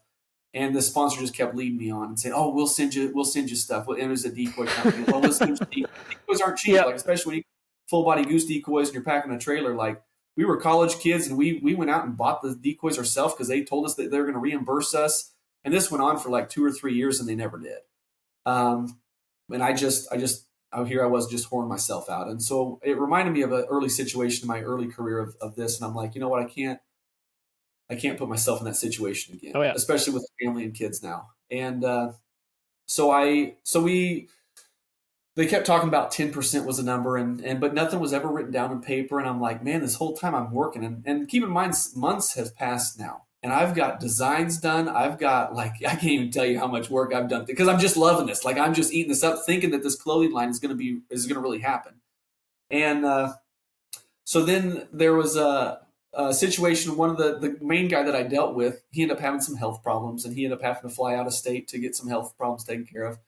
and the sponsor just kept leading me on and saying, "Oh, we'll send you stuff." And it was a decoy company. Well, we'll send you decoys aren't cheap, like especially when you full body goose decoys and you're packing a trailer. Like we were college kids and we went out and bought the decoys ourselves because they told us that they were going to reimburse us, and this went on for like 2 or 3 years and they never did. And here I was just whoring myself out. And so it reminded me of an early situation in my early career of this. And I'm like, you know what? I can't put myself in that situation again, especially with family and kids now. And they kept talking about 10% was a number but nothing was ever written down in paper. And I'm like, man, this whole time I'm working and keep in mind months have passed now. And I've got designs done. I've got I can't even tell you how much work I've done because I'm just loving this. Like I'm just eating this up, thinking that this clothing line is going to really happen. And so then there was a situation. One of the main guy that I dealt with, he ended up having some health problems, and he ended up having to fly out of state to get some health problems taken care of.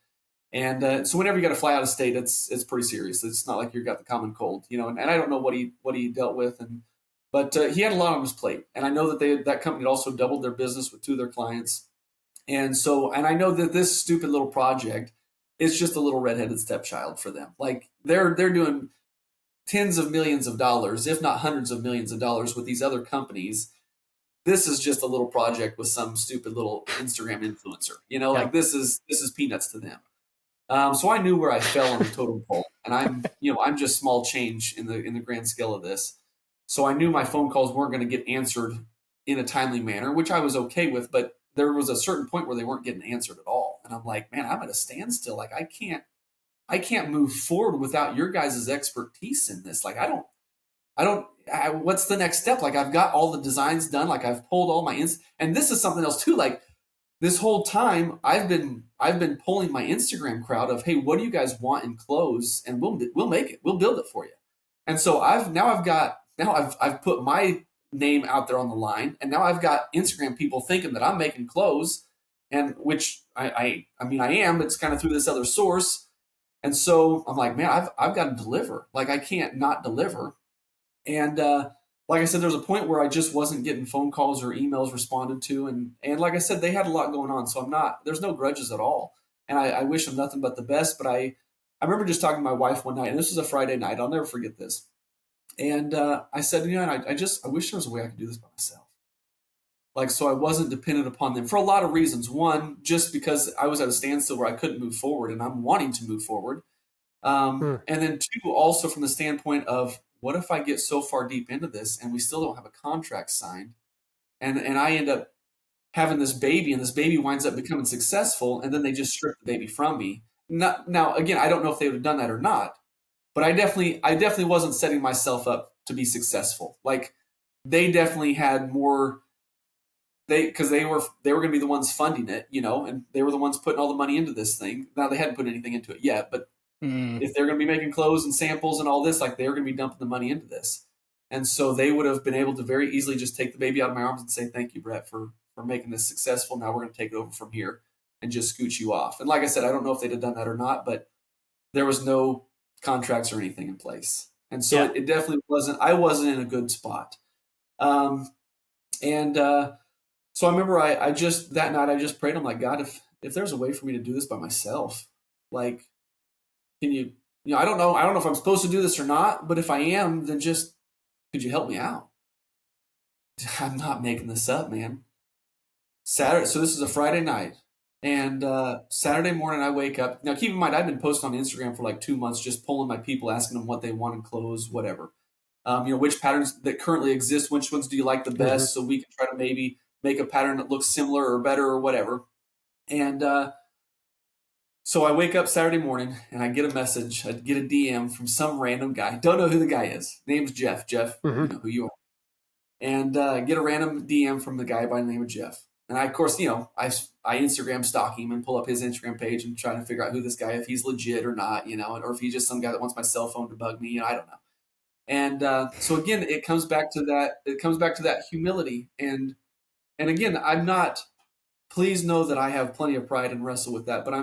And so whenever you got to fly out of state, it's pretty serious. It's not like you got the common cold, And I don't know what he dealt with, But he had a lot on his plate, and I know that that company had also doubled their business with 2 of their clients, and I know that this stupid little project is just a little redheaded stepchild for them. Like they're doing tens of millions of dollars, if not hundreds of millions of dollars, with these other companies. This is just a little project with some stupid little Instagram influencer. Like this is peanuts to them. So I knew where I fell on the totem pole, and I'm just small change in the grand scale of this. So I knew my phone calls weren't going to get answered in a timely manner, which I was okay with, but there was a certain point where they weren't getting answered at all. And I'm like, man, I'm at a standstill. Like I can't move forward without your guys' expertise in this. Like what's the next step? Like I've got all the designs done. Like I've pulled all my and this is something else too. Like this whole time I've been pulling my Instagram crowd of, hey, what do you guys want in clothes? And we'll make it. We'll build it for you. And so I've put my name out there on the line, and now I've got Instagram people thinking that I'm making clothes, and which I am. It's kind of through this other source, And so I'm like, man, I've got to deliver. Like, I can't not deliver. And like I said, there was a point where I just wasn't getting phone calls or emails responded to. And like I said, they had a lot going on. So there's no grudges at all. And I wish them nothing but the best. But I remember just talking to my wife one night, and this was a Friday night. I'll never forget this. And I said, I wish there was a way I could do this by myself. Like, so I wasn't dependent upon them for a lot of reasons. One, just because I was at a standstill where I couldn't move forward, and I'm wanting to move forward. And then two, also from the standpoint of, what if I get so far deep into this and we still don't have a contract signed, and I end up having this baby, and this baby winds up becoming successful, and then they just strip the baby from me. Now, again, I don't know if they would have done that or not, but I definitely wasn't setting myself up to be successful. Like, they definitely had more. Because they were going to be the ones funding it, and they were the ones putting all the money into this thing. Now, they hadn't put anything into it yet, but if they're going to be making clothes and samples and all this, like, they're going to be dumping the money into this. And so they would have been able to very easily just take the baby out of my arms and say, thank you, Brett, for making this successful. Now we're going to take it over from here and just scoot you off. And like I said, I don't know if they'd have done that or not, but there was no contracts or anything in place. And so it definitely I wasn't in a good spot. So I remember that night I just prayed. I'm like, God, if there's a way for me to do this by myself, like, can you, I don't know if I'm supposed to do this or not, but if I am, then just, could you help me out? I'm not making this up, man. Saturday. So this is a Friday night, and Saturday morning I wake up. Now keep in mind, I've been posting on Instagram for like 2 months, just polling my people, asking them what they wanted, clothes, whatever. Which patterns that currently exist, which ones do you like the best, so we can try to maybe make a pattern that looks similar or better or whatever. And so I wake up Saturday morning and I get a message. I get a DM from some random guy. Don't know who the guy is. Name's Jeff. Jeff, you know who you are. And get a random DM from the guy by the name of Jeff. And I, of course, I Instagram stalk him and pull up his Instagram page and try to figure out who this guy, if he's legit or not, or if he's just some guy that wants my cell phone to bug me. I don't know. And so again, it comes back to that. It comes back to that humility. And again, I'm not. Please know that I have plenty of pride and wrestle with that. But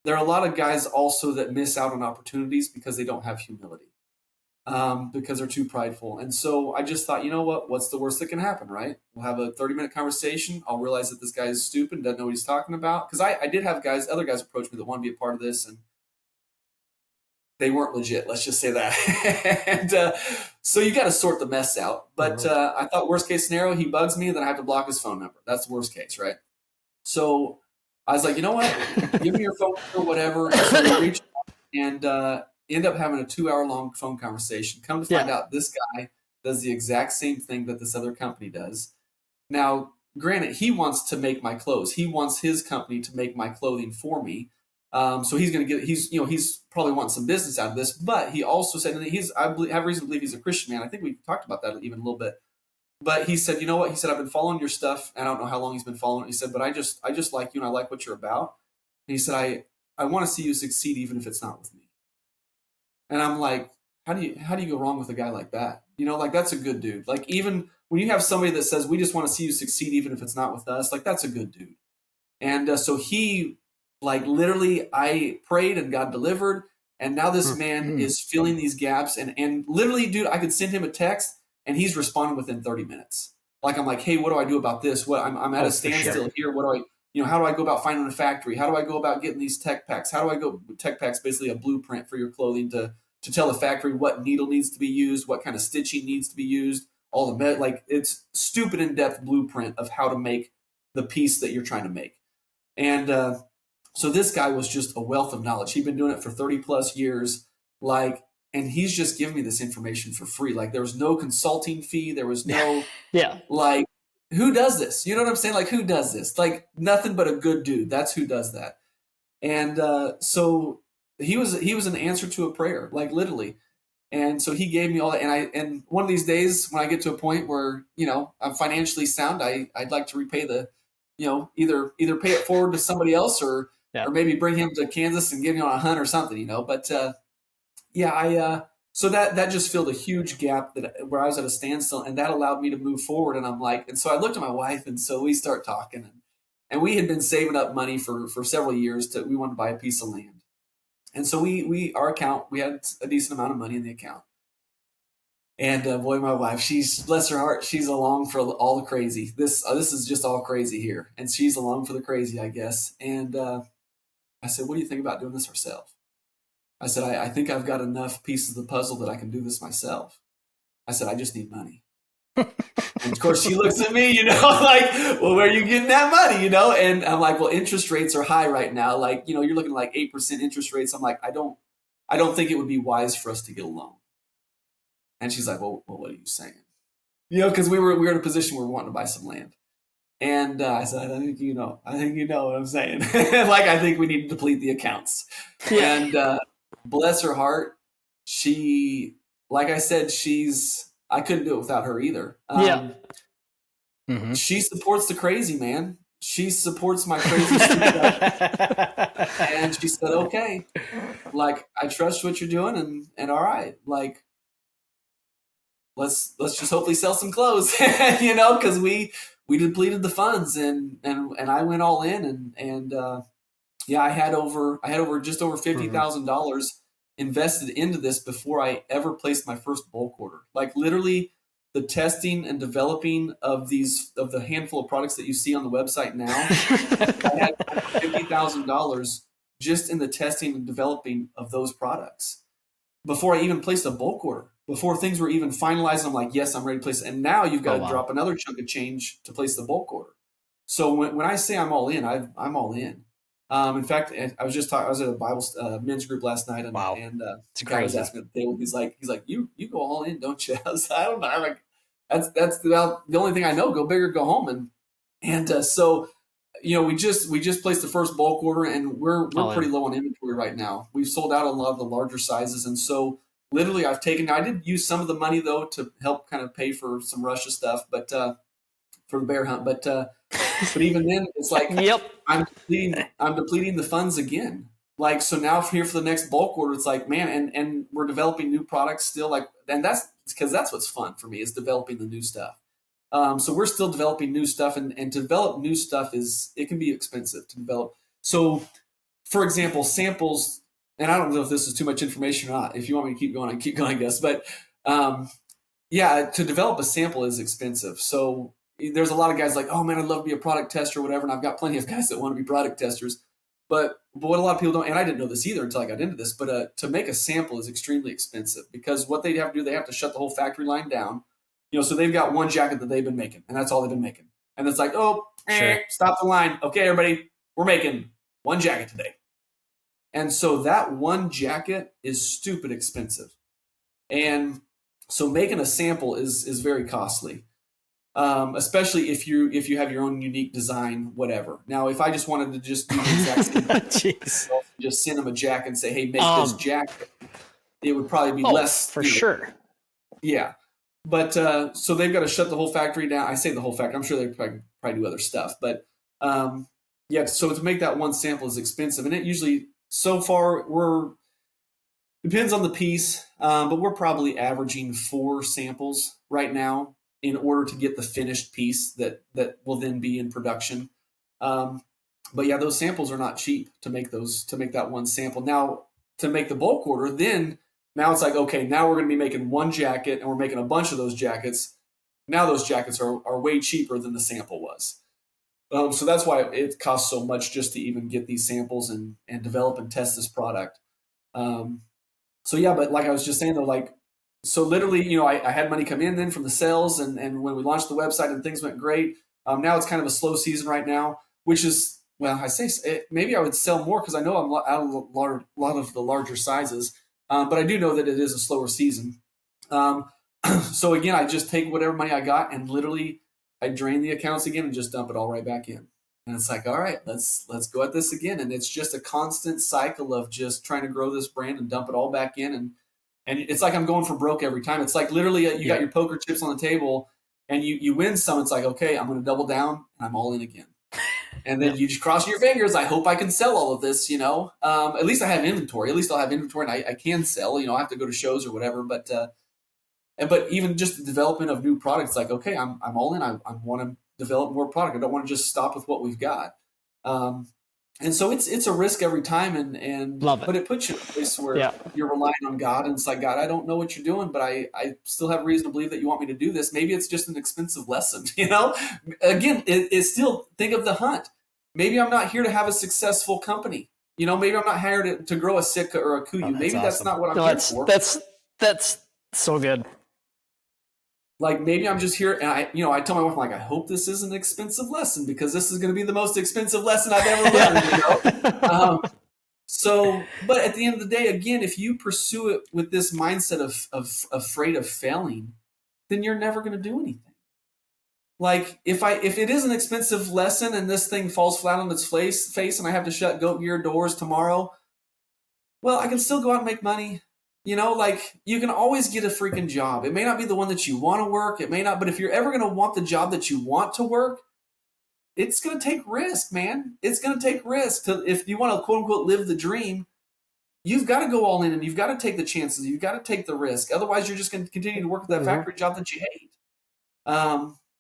there are a lot of guys also that miss out on opportunities because they don't have humility, because they're too prideful. And so I just thought, you know what? What's the worst that can happen, right? We'll have a 30-minute conversation. I'll realize that this guy is stupid and doesn't know what he's talking about. Because I did have other guys approach me that want to be a part of this, and they weren't legit. Let's just say that. And so you got to sort the mess out. But I thought, worst case scenario, he bugs me and then I have to block his phone number. That's the worst case, right? So I was like, you know what? Give me your phone number, whatever. So we reach out and end up having a 2-hour-long phone conversation. Come to find out, this guy does the exact same thing that this other company does. Now, granted, he wants to make my clothes. He wants his company to make my clothing for me. So he's going to he's probably wanting some business out of this, but he also said, and I have reason to believe he's a Christian man. I think we talked about that even a little bit, but he said, you know what? He said, I've been following your stuff. I don't know how long he's been following it. He said, but I just like you and I like what you're about. And he said, I want to see you succeed, even if it's not with me. And I'm like, how do you go wrong with a guy like that? Like, that's a good dude. Like, even when you have somebody that says, we just want to see you succeed, even if it's not with us, like, that's a good dude. And so he, like, literally, I prayed and God delivered. And now this man is filling these gaps. And literally, dude, I could send him a text and he's responding within 30 minutes. Like, I'm like, hey, what do I do about this? I'm at a standstill here. What do I, how do I go about finding a factory? How do I go about getting these tech packs? How do I go? Tech packs, basically a blueprint for your clothing to tell the factory what needle needs to be used, what kind of stitching needs to be used, all the like, it's stupid in-depth blueprint of how to make the piece that you're trying to make. And so this guy was just a wealth of knowledge. He'd been doing it for 30 plus years, and he's just giving me this information for free. Like, there was no consulting fee. There was no, like, who does this? You know what I'm saying? Like, who does this? Like, nothing but a good dude. That's who does that. And so he was an answer to a prayer, like, literally. And so he gave me all that. And one of these days when I get to a point where, I'm financially sound, I'd like to repay the, either pay it forward to somebody else or maybe bring him to Kansas and get him on a hunt or something, But so that just filled a huge gap where I was at a standstill, and that allowed me to move forward. And I'm like, and so I looked at my wife, and so we start talking, and we had been saving up money for several years we wanted to buy a piece of land. And so our account, we had a decent amount of money in the account. And boy, my wife, she's, bless her heart, she's along for all the crazy. This is just all crazy here. And she's along for the crazy, I guess. And I said, what do you think about doing this ourselves? I said, I think I've got enough pieces of the puzzle that I can do this myself. I said, I just need money. And of course she looks at me, like, well, where are you getting that money, And I'm like, well, interest rates are high right now. Like, you're looking at like 8% interest rates. I'm like, I don't think it would be wise for us to get a loan. And she's like, well, what are you saying? Because we were in a position where we were wanting to buy some land. And I said, I think you know what I'm saying. Like, I think we need to deplete the accounts. Yeah. And bless her heart, she, like I said, I couldn't do it without her either. She supports the crazy, man. She supports my crazy stuff. And she said, okay, like, I trust what you're doing, and all right, like, let's just hopefully sell some clothes, because we depleted the funds, and I went all in, and yeah, I had just over $50,000 invested into this before I ever placed my first bulk order. Like, literally, the testing and developing of the handful of products that you see on the website now, I had $50,000 just in the testing and developing of those products before I even placed a bulk order. Before things were even finalized, I'm like, yes, I'm ready to place it. And now you've got to drop another chunk of change to place the bulk order. So when I say I'm all in, I'm all in. In fact, I was at a Bible men's group last night, and the guy was asking at the table. He's like, you go all in, don't you? I was like, I don't know. I'm like, that's the only thing I know. Go big or go home. And so, we just placed the first bulk order, and we're pretty low on inventory right now. We've sold out a lot of the larger sizes, and so literally I did use some of the money though to help kind of pay for some Russia stuff, but for the bear hunt, but even then, it's like, I'm depleting the funds again. Like, so now here for the next bulk order, it's like, man, and we're developing new products still, like, and that's because that's what's fun for me, is developing the new stuff. So we're still developing new stuff, and to develop new stuff it can be expensive to develop. So, for example, samples, and I don't know if this is too much information or not. If you want me to keep going, I keep going, I guess. But yeah, to develop a sample is expensive. So there's a lot of guys like, oh man, I'd love to be a product tester or whatever. And I've got plenty of guys that want to be product testers. But what a lot of people don't, and I didn't know this either until I got into this, but to make a sample is extremely expensive, because what they have to do, they have to shut the whole factory line down. So they've got one jacket that they've been making, and that's all they've been making. And it's like, stop the line. Okay, everybody, we're making one jacket today. And so that one jacket is stupid expensive. And so making a sample is very costly. Especially if you have your own unique design, whatever. Now, if I just wanted to just do the exact same thing, just send them a jacket and say, hey, make this jacket, it would probably be less. For sure. Yeah. But so they've got to shut the whole factory down. I say the whole factory. I'm sure they probably do other stuff. But yeah, so to make that one sample is expensive. And it usually, so far, depends on the piece, but we're probably averaging 4 samples right now in order to get the finished piece that will then be in production. But yeah, those samples are not cheap to make that one sample. Now, to make the bulk order, now it's like, okay, now we're going to be making one jacket, and we're making a bunch of those jackets. Now those jackets are way cheaper than the sample was. So that's why it costs so much just to even get these samples and develop and test this product. So yeah, but like I was just saying though, like, so literally, I had money come in then from the sales, and when we launched the website and things went great. Now it's kind of a slow season right now, which is, well, I say maybe I would sell more because I know I'm out of a lot of the larger sizes, but I do know that it is a slower season. So again, I just take whatever money I got, and literally I drain the accounts again and just dump it all right back in. And it's like, all right, let's go at this again. And it's just a constant cycle of just trying to grow this brand and dump it all back in. And it's like I'm going for broke every time. It's like literally you got your poker chips on the table, and you win some. It's like, okay, I'm going to double down, and I'm all in again. And then you just cross your fingers. I hope I can sell all of this, At least I have inventory. At least I'll have inventory, and I can sell. I have to go to shows or whatever. But even just the development of new products, like, okay, I'm all in. I want to develop more product. I don't want to just stop with what we've got. And so it's a risk every time, Love it. but it puts you in a place where you're relying on God, and it's like, God, I don't know what you're doing, but I still have reason to believe that you want me to do this. Maybe it's just an expensive lesson, Again, it's still, think of the hunt. Maybe I'm not here to have a successful company. Maybe I'm not hired to grow a Sitka or a Kuiu. Maybe that's not what I'm here for. That's so good. Like, maybe I'm just here, and I tell my wife, I'm like, I hope this is an expensive lesson, because this is going to be the most expensive lesson I've ever learned. But at the end of the day, again, if you pursue it with this mindset of afraid of failing, then you're never going to do anything. Like, if it is an expensive lesson and this thing falls flat on its face and I have to shut goat gear doors tomorrow, well, I can still go out and make money. Like, you can always get a freaking job. It may not be the one that you want to work. It may not, but if you're ever going to want the job that you want to work, it's going to take risk, man. It's going to take risk. If you want to, quote unquote, live the dream, you've got to go all in, and you've got to take the chances. You've got to take the risk. Otherwise, you're just going to continue to work with that factory job that you hate.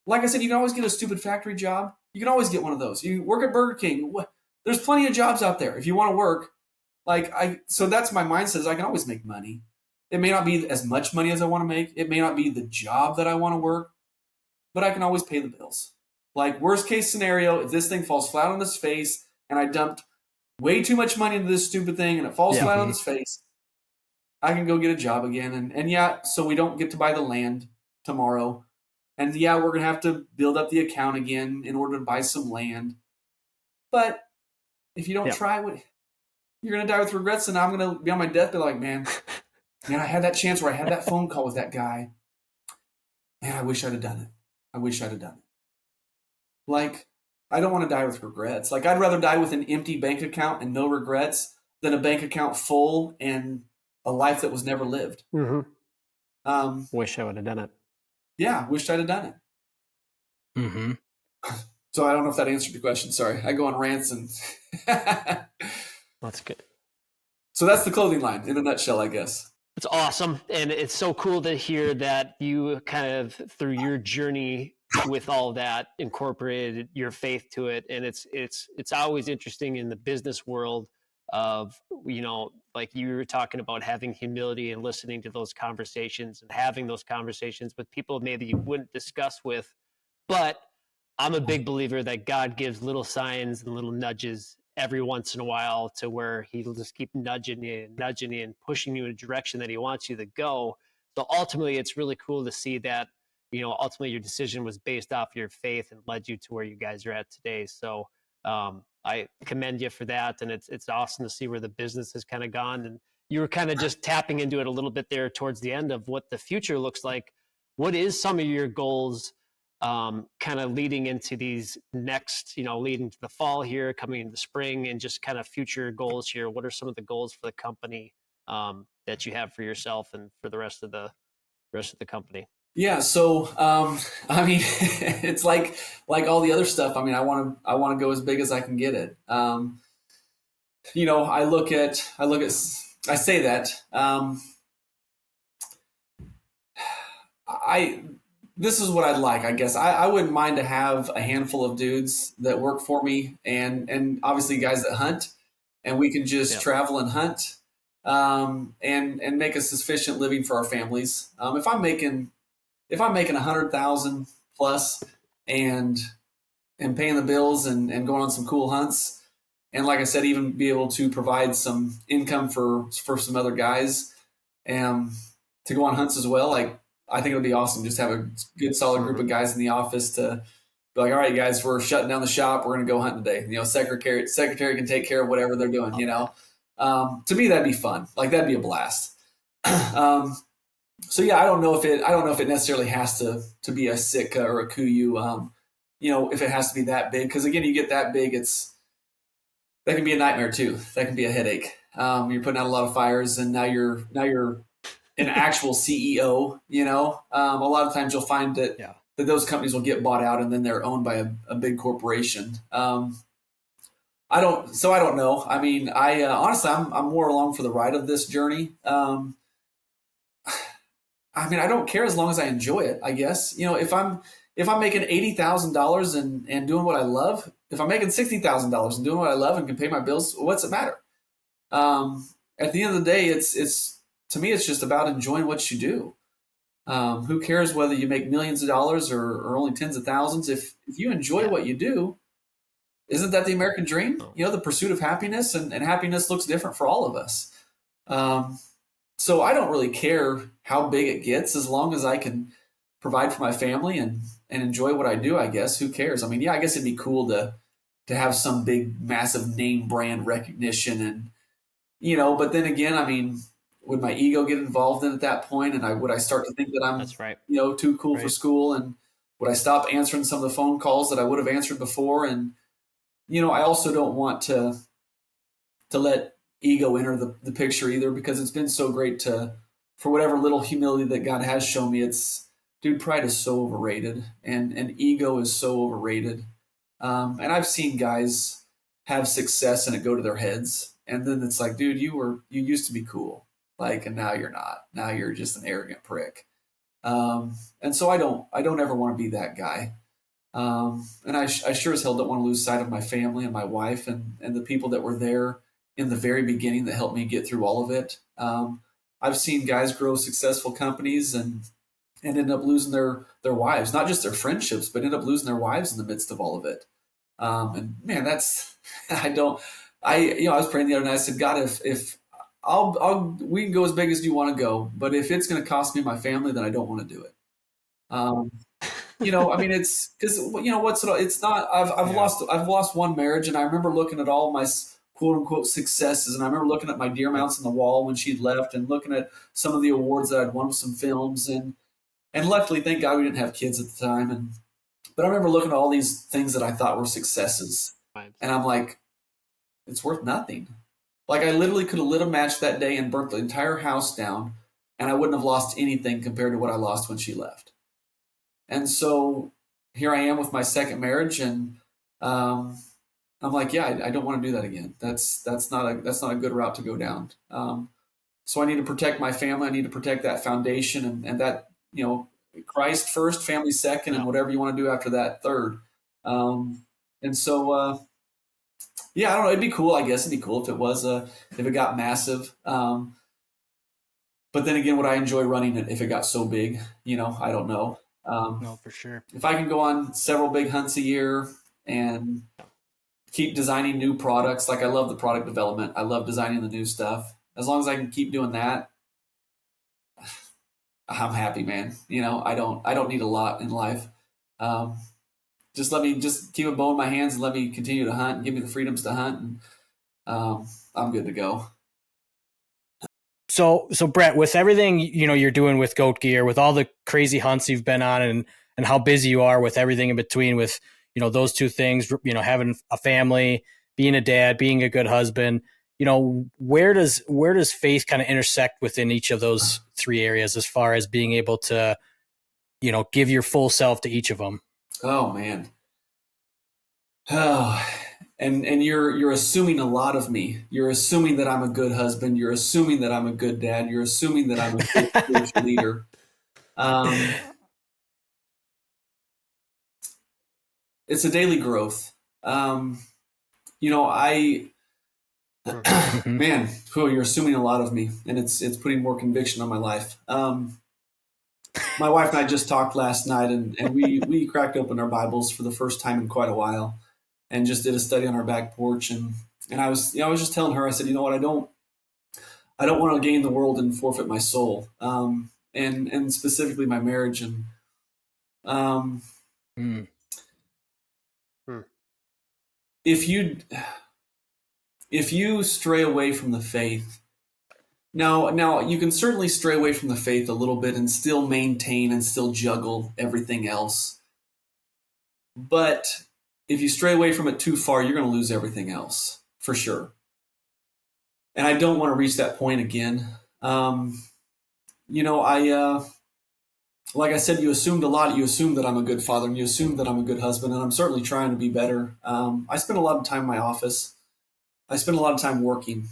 Like I said, you can always get a stupid factory job. You can always get one of those. You work at Burger King. There's plenty of jobs out there if you want to work. So that's my mindset, is I can always make money. It may not be as much money as I want to make. It may not be the job that I want to work, but I can always pay the bills. Like, worst case scenario, if this thing falls flat on its face and I dumped way too much money into this stupid thing and it falls flat on its face, I can go get a job again. And so we don't get to buy the land tomorrow. And we're going to have to build up the account again in order to buy some land. But if you don't try, you're going to die with regrets, and I'm going to be on my deathbed like, man, I had that chance where I had that phone call with that guy. Man, I wish I'd have done it. Like, I don't want to die with regrets. Like, I'd rather die with an empty bank account and no regrets than a bank account full and a life that was never lived. Mm-hmm. Wish I would have done it. Yeah, wished I'd have done it. Mm-hmm. So I don't know if that answered your question. Sorry. I go on rants and... That's good. So that's the clothing line in a nutshell, I guess. It's awesome. And it's so cool to hear that you kind of, through your journey with all that, incorporated your faith to it. And it's always interesting in the business world of, like you were talking about, having humility and listening to those conversations and having those conversations with people maybe you wouldn't discuss with. But I'm a big believer that God gives little signs and little nudges every once in a while, to where he'll just keep nudging you and pushing you in a direction that he wants you to go. So ultimately, it's really cool to see that, ultimately your decision was based off your faith and led you to where you guys are at today. So I commend you for that. And it's awesome to see where the business has kind of gone. And you were kind of just tapping into it a little bit there towards the end of what the future looks like. What is some of your goals kind of leading into these next, leading to the fall here, coming into the spring, and just kind of future goals here? What are some of the goals for the company that you have for yourself and for the rest of the company? Yeah. So, I mean, it's like all the other stuff. I mean, I want to go as big as I can get it. I say that, this is what I'd like, I guess. I wouldn't mind to have a handful of dudes that work for me, and obviously guys that hunt, and we can just travel and hunt, and make a sufficient living for our families. If I'm making 100,000 plus and paying the bills and going on some cool hunts, and like I said, even be able to provide some income for some other guys, and to go on hunts as well, like, I think it would be awesome just to have a good, solid group of guys in the office to be like, all right, guys, we're shutting down the shop. We're going to go hunt today. Secretary can take care of whatever they're doing, To me, that'd be fun. Like, that'd be a blast. So I don't know if it necessarily has to be a Sitka or a Kuiu, if it has to be that big. Because again, you get that big, that can be a nightmare too. That can be a headache. You're putting out a lot of fires, and now you're an actual CEO, a lot of times you'll find that those companies will get bought out and then they're owned by a big corporation. I don't know. I mean, honestly, I'm more along for the ride of this journey. I mean, I don't care as long as I enjoy it, I guess. If if I'm making $80,000 and doing what I love, if I'm making $60,000 and doing what I love and can pay my bills, what's it matter? At the end of the day, it's to me, it's just about enjoying what you do. Who cares whether you make millions of dollars or only tens of thousands? If you enjoy what you do, isn't that the American dream? You know, the pursuit of happiness, and happiness looks different for all of us. So I don't really care how big it gets, as long as I can provide for my family and enjoy what I do. I guess, who cares? I mean, yeah, I guess it'd be cool to have some big, massive name brand recognition, and but then again, I mean, would my ego get involved in at that point? And would I start to think that I'm, That's right. Too cool for school? And would I stop answering some of the phone calls that I would have answered before? And, I also don't want to let ego enter the picture either, because it's been so great for whatever little humility that God has shown me. Dude, pride is so overrated, and ego is so overrated. And I've seen guys have success and it go to their heads. And then it's like, dude, you used to be cool. Like, and now you're not. Now you're just an arrogant prick. And so I don't ever want to be that guy. And I sure as hell don't want to lose sight of my family and my wife and the people that were there in the very beginning that helped me get through all of it. I've seen guys grow successful companies and end up losing their wives, not just their friendships, but end up losing their wives in the midst of all of it. And man, I was praying the other night. I said, God, if we can go as big as you want to go, but if it's going to cost me my family, then I don't want to do it. I mean, it's because it's not. I've lost one marriage, and I remember looking at all my quote unquote successes, and I remember looking at my deer mounts on the wall when she'd left, and looking at some of the awards that I'd won with some films, and luckily, thank God, we didn't have kids at the time, but I remember looking at all these things that I thought were successes, and I'm like, it's worth nothing. Like, I literally could have lit a match that day and burnt the entire house down, and I wouldn't have lost anything compared to what I lost when she left. And so here I am with my second marriage, and I'm like, yeah, I don't want to do that again. That's not a good route to go down. So I need to protect my family. I need to protect that foundation, and that, Christ first, family second, and whatever you want to do after that, third. And so, yeah, I don't know. It'd be cool. I guess it'd be cool if it got massive. But then again, would I enjoy running it if it got so big? I don't know. No, for sure. If I can go on several big hunts a year and keep designing new products, like I love the product development, I love designing the new stuff. As long as I can keep doing that, I'm happy, man. I don't need a lot in life. Just let me keep a bow in my hands and let me continue to hunt and give me the freedoms to hunt, and I'm good to go. So Brett, with everything you're doing with Goat Gear, with all the crazy hunts you've been on, and how busy you are with everything in between, with those two things, having a family, being a dad, being a good husband, where does faith kind of intersect within each of those three areas, as far as being able to give your full self to each of them? Oh man. Oh, and you're assuming a lot of me. You're assuming that I'm a good husband. You're assuming that I'm a good dad. You're assuming that I'm a good spiritual leader. It's a daily growth. Man, you're assuming a lot of me, and it's putting more conviction on my life. My wife and I just talked last night, and we cracked open our Bibles for the first time in quite a while, and just did a study on our back porch. And I was just telling her, I said, what, I don't want to gain the world and forfeit my soul, and specifically my marriage. And if you stray away from the faith, now you can certainly stray away from the faith a little bit and still maintain and still juggle everything else. But if you stray away from it too far, you're going to lose everything else, for sure. And I don't want to reach that point again. Like I said, you assumed a lot. You assumed that I'm a good father, and you assumed that I'm a good husband, and I'm certainly trying to be better. I spend a lot of time in my office. I spend a lot of time working.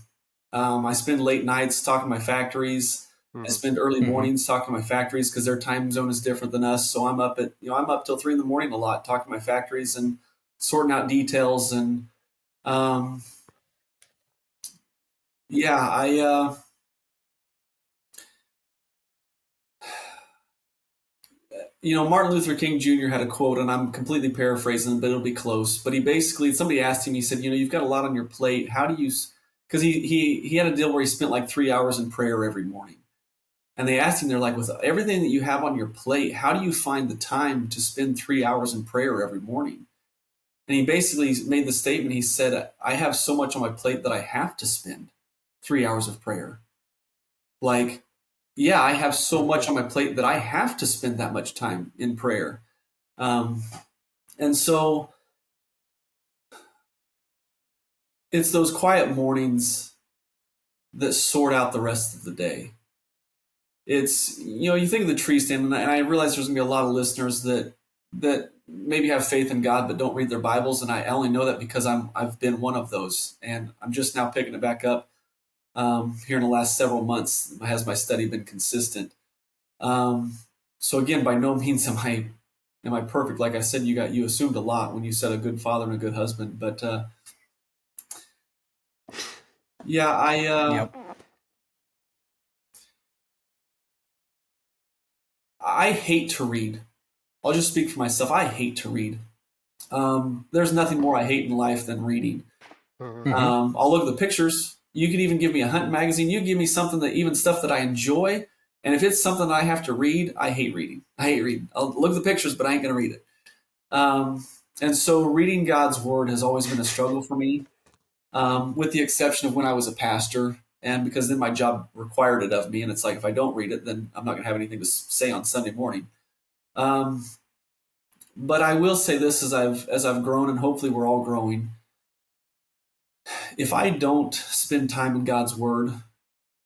I spend late nights talking to my factories, I spend early mornings talking to my factories because their time zone is different than us. So I'm up till 3 a.m. a lot, talking to my factories and sorting out details. And Martin Luther King Jr. had a quote, and I'm completely paraphrasing, but it'll be close. But somebody asked him, he said, you've got a lot on your plate. How do you, because he had a deal where he spent like 3 hours in prayer every morning. And they asked him, they're like, with everything that you have on your plate, how do you find the time to spend 3 hours in prayer every morning? And he basically made the statement, he said, I have so much on my plate that I have to spend 3 hours of prayer. Like, yeah, I have so much on my plate that I have to spend that much time in prayer. And so it's those quiet mornings that sort out the rest of the day. It's, you think of the tree stand, and I realize there's going to be a lot of listeners that maybe have faith in God but don't read their Bibles, and I only know that because I've been one of those, and I'm just now picking it back up here in the last several months. Has my study been consistent? So again, by no means am I perfect. Like I said, you assumed a lot when you said a good father and a good husband, but Yep. I hate to read. I'll just speak for myself. I hate to read. There's nothing more I hate in life than reading. I'll look at the pictures. You could even give me a hunting magazine. You give me something stuff that I enjoy. And if it's something that I have to read, I hate reading. I'll look at the pictures, but I ain't going to read it. And so reading God's word has always been a struggle for me, with the exception of when I was a pastor. And because then my job required it of me. And it's like, if I don't read it, then I'm not going to have anything to say on Sunday morning. But I will say this as I've grown, and hopefully we're all growing. If I don't spend time in God's word,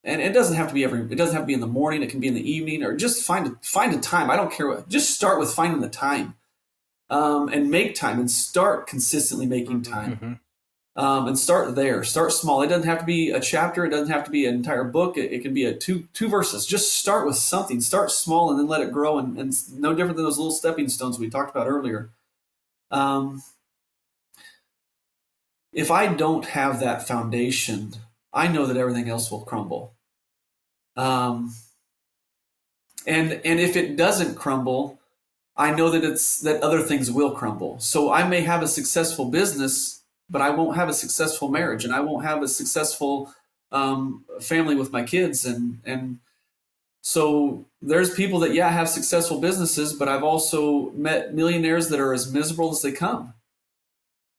and it doesn't have to be in the morning, it can be in the evening, or just find a time. I don't care what, just start with finding the time, and make time and start consistently making time. And start there. Start small. It doesn't have to be a chapter. It doesn't have to be an entire book. It can be two verses. Just start with something. Start small and then let it grow. And no different than those little stepping stones we talked about earlier. If I don't have that foundation, I know that everything else will crumble. And if it doesn't crumble, I know that other things will crumble. So I may have a successful business, but I won't have a successful marriage, and I won't have a successful family with my kids. And so there's people that, have successful businesses, but I've also met millionaires that are as miserable as they come.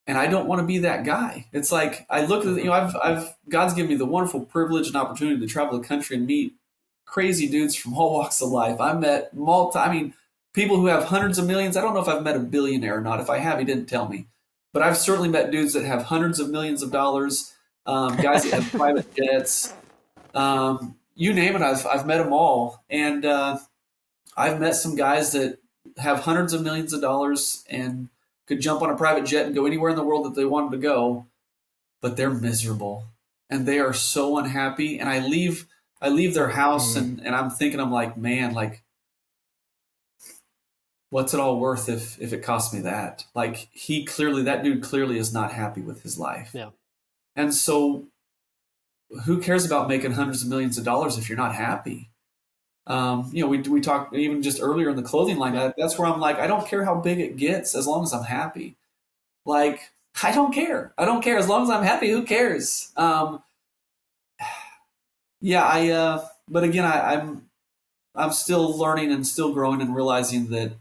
And I don't want to be that guy. It's like, I look at, God's given me the wonderful privilege and opportunity to travel the country and meet crazy dudes from all walks of life. I met people who have hundreds of millions. I don't know if I've met a billionaire or not. If I have, he didn't tell me. But I've certainly met dudes that have hundreds of millions of dollars, guys that have private jets. You name it, I've met them all. And I've met some guys that have hundreds of millions of dollars and could jump on a private jet and go anywhere in the world that they wanted to go, but they're miserable. And they are so unhappy. And I leave their house and I'm thinking, I'm like, man, like, what's it all worth if it costs me that? Like, that dude clearly is not happy with his life. Yeah. And so who cares about making hundreds of millions of dollars if you're not happy? We talked even just earlier in the clothing line. That's where I'm like, I don't care how big it gets as long as I'm happy. Like, I don't care. As long as I'm happy, who cares? But again, I'm still learning and still growing and realizing that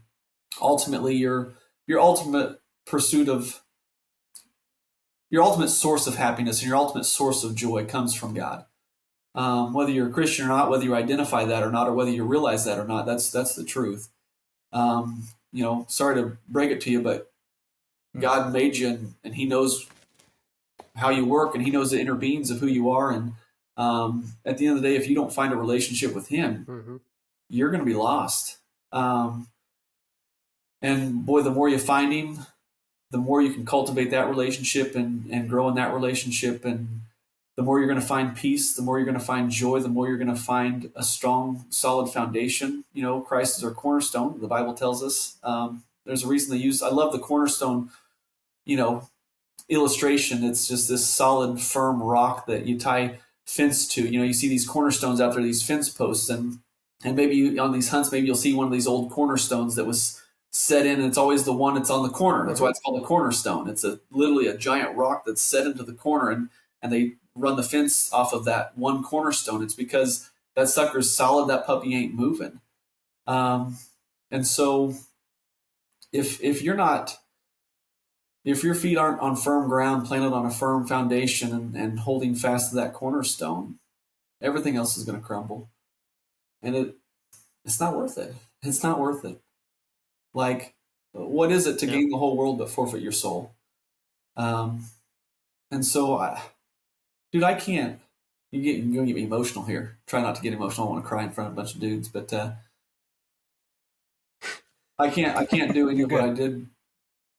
ultimately your ultimate pursuit of your ultimate source of happiness and your ultimate source of joy comes from God. Whether you're a Christian or not, whether you identify that or not, or whether you realize that or not, that's the truth. Sorry to break it to you, but God made you and he knows how you work and he knows the inner beings of who you are. And at the end of the day, if you don't find a relationship with him, you're going to be lost. And boy, the more you find him, the more you can cultivate that relationship and grow in that relationship. And the more you're going to find peace, the more you're going to find joy, the more you're going to find a strong, solid foundation. You know, Christ is our cornerstone. The Bible tells us. There's a reason they use. I love the cornerstone, you know, illustration. It's just this solid, firm rock that you tie fence to. You know, you see these cornerstones out there, these fence posts, and maybe on these hunts, maybe you'll see one of these old cornerstones that was set in, and it's always the one that's on the corner. That's why it's called a cornerstone. It's literally a giant rock that's set into the corner, and they run the fence off of that one cornerstone. It's because that sucker's solid. That puppy ain't moving. And so if you're not, if your feet aren't on firm ground, planted on a firm foundation and holding fast to that cornerstone, everything else is going to crumble. And it's not worth it. It's not worth it. Like, what is it to gain the whole world but forfeit your soul? And so, dude, I can't. You're going to get me emotional here. Try not to get emotional. I want to cry in front of a bunch of dudes, but I can't do any of what I did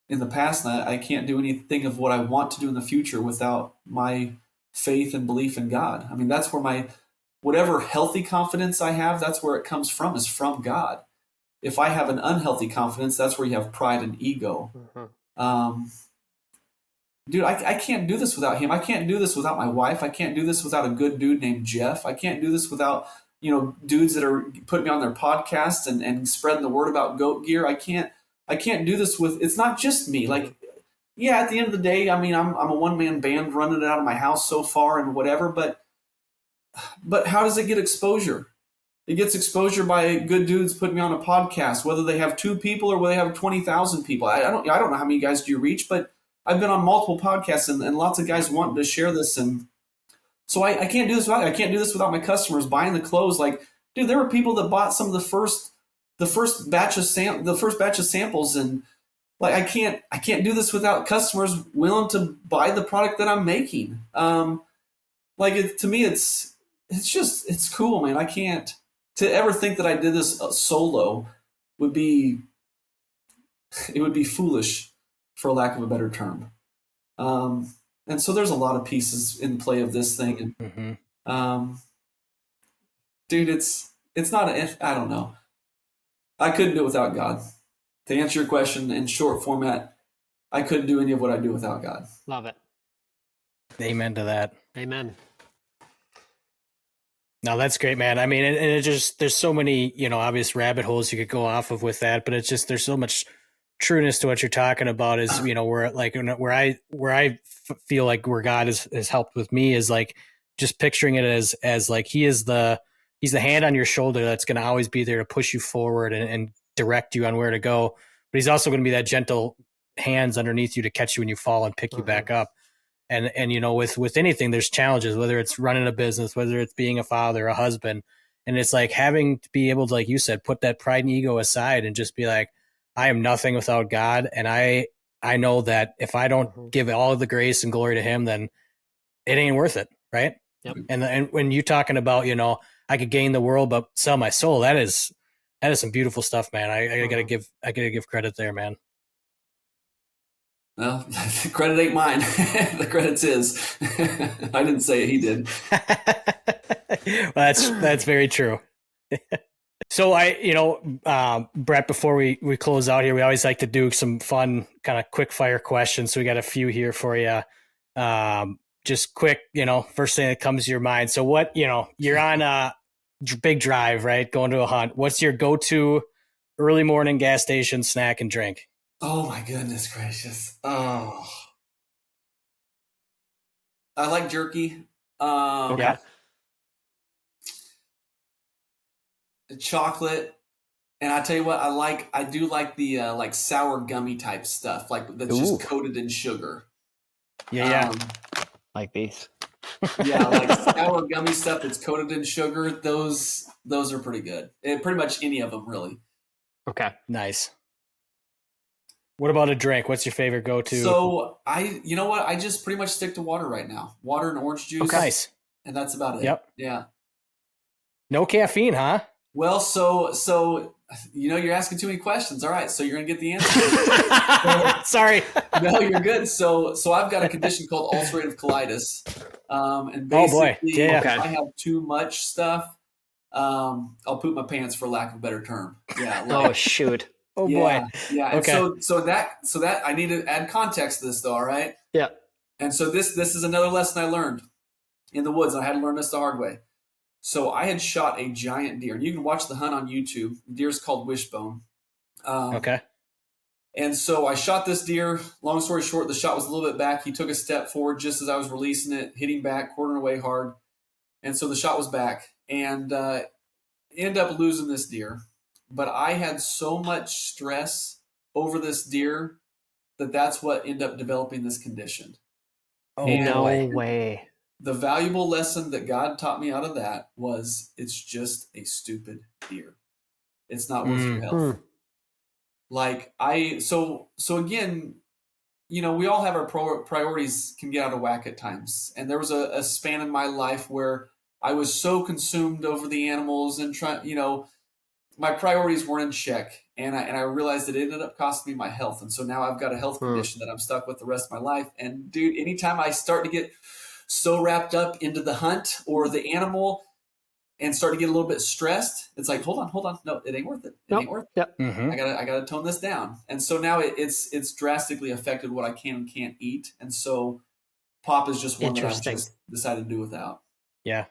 in the past, and I can't do anything of what I want to do in the future without my faith and belief in God. I mean, that's where whatever healthy confidence I have, that's where it comes from, is from God. If I have an unhealthy confidence, that's where you have pride and ego. Dude, I can't do this without him. I can't do this without my wife. I can't do this without a good dude named Jeff. I can't do this without, you know, dudes that are putting me on their podcast and spreading the word about goat gear. I can't do this with, it's not just me. Like, yeah, at the end of the day, I mean, I'm a one-man band running it out of my house so far and whatever, but how does it get exposure? It gets exposure by good dudes putting me on a podcast, whether they have 2 people or whether they have 20,000 people. I don't know how many guys do you reach, but I've been on multiple podcasts and lots of guys wanting to share this. And so I can't do this without, I can't do this without my customers buying the clothes. Like, dude, there were people that bought some of the first batch of samples, and like, I can't do this without customers willing to buy the product that I'm making. To me, it's cool, man. I can't, to ever think that I did this solo would be foolish, for lack of a better term. And so there's a lot of pieces in play of this thing. And, dude, it's not I don't know. I couldn't do it without God. To answer your question in short format, I couldn't do any of what I do without God. Love it. Amen to that. Amen. No, that's great, man. I mean, and it just, there's so many, you know, obvious rabbit holes you could go off of with that, but it's just, there's so much trueness to what you're talking about is, you know, where I feel like where God has helped with me is like just picturing it as like he's the hand on your shoulder that's going to always be there to push you forward and direct you on where to go. But he's also going to be that gentle hands underneath you to catch you when you fall and pick you back up. And you know, with anything, there's challenges, whether it's running a business, whether it's being a father, a husband, and it's like having to be able to, like you said, put that pride and ego aside and just be like, I am nothing without God. And I know that if I don't give all of the grace and glory to him, then it ain't worth it. Right. Yep. And when you're talking about, you know, I could gain the world, but sell my soul, that is some beautiful stuff, man. I gotta give credit there, man. Well, the credit ain't mine. The credit's his. I didn't say it, he did. Well, that's very true. So Brett, before we close out here, we always like to do some fun kind of quick fire questions. So we got a few here for you. Just quick, you know, first thing that comes to your mind. So what, you know, you're on a big drive, right? Going to a hunt. What's your go-to early morning gas station snack and drink? Oh my goodness gracious. Oh, I like jerky. Okay. Chocolate. And I tell you what, I do like the like sour gummy type stuff, like that's just coated in sugar. Yeah. Like these. Yeah, like sour gummy stuff that's coated in sugar. Those are pretty good. And pretty much any of them, really. Okay. Nice. What about a drink? What's your favorite go-to? So you know what? I just pretty much stick to water right now. Water and orange juice. Okay. Nice. And that's about it. Yep. Yeah. No caffeine, huh? Well, so you're asking too many questions. All right, so you're gonna get the answer. Sorry. No, you're good. So I've got a condition called ulcerative colitis, and Oh boy. basically, Yeah. if I have too much stuff, I'll poop my pants, for lack of a better term. Yeah. Oh shoot. Oh yeah, boy. yeah. And Okay. so that I need to add context to this, though. All right. Yeah. And so this is another lesson I learned in the woods. And I had to learn this the hard way. So I had shot a giant deer, and you can watch the hunt on YouTube. The deer's called Wishbone. Okay. And so I shot this deer. Long story short, the shot was a little bit back. He took a step forward just as I was releasing it, hitting back, quartering away hard. And so the shot was back, and ended up losing this deer. But I had so much stress over this deer that's what ended up developing this condition. Oh No boy. way. The valuable lesson that God taught me out of that was it's just a stupid deer. It's not worth your health. Like so again, we all have our priorities can get out of whack at times. And there was a span in my life where I was so consumed over the animals and my priorities weren't in check. And I realized that it ended up costing me my health. And so now I've got a health condition that I'm stuck with the rest of my life. And dude, anytime I start to get so wrapped up into the hunt or the animal and start to get a little bit stressed, it's like, hold on. No, it ain't worth it. It ain't worth it. Yep. Mm-hmm. I gotta tone this down. And so now it's drastically affected what I can and can't eat. And so pop is just one that I've just decided to do without. Yeah.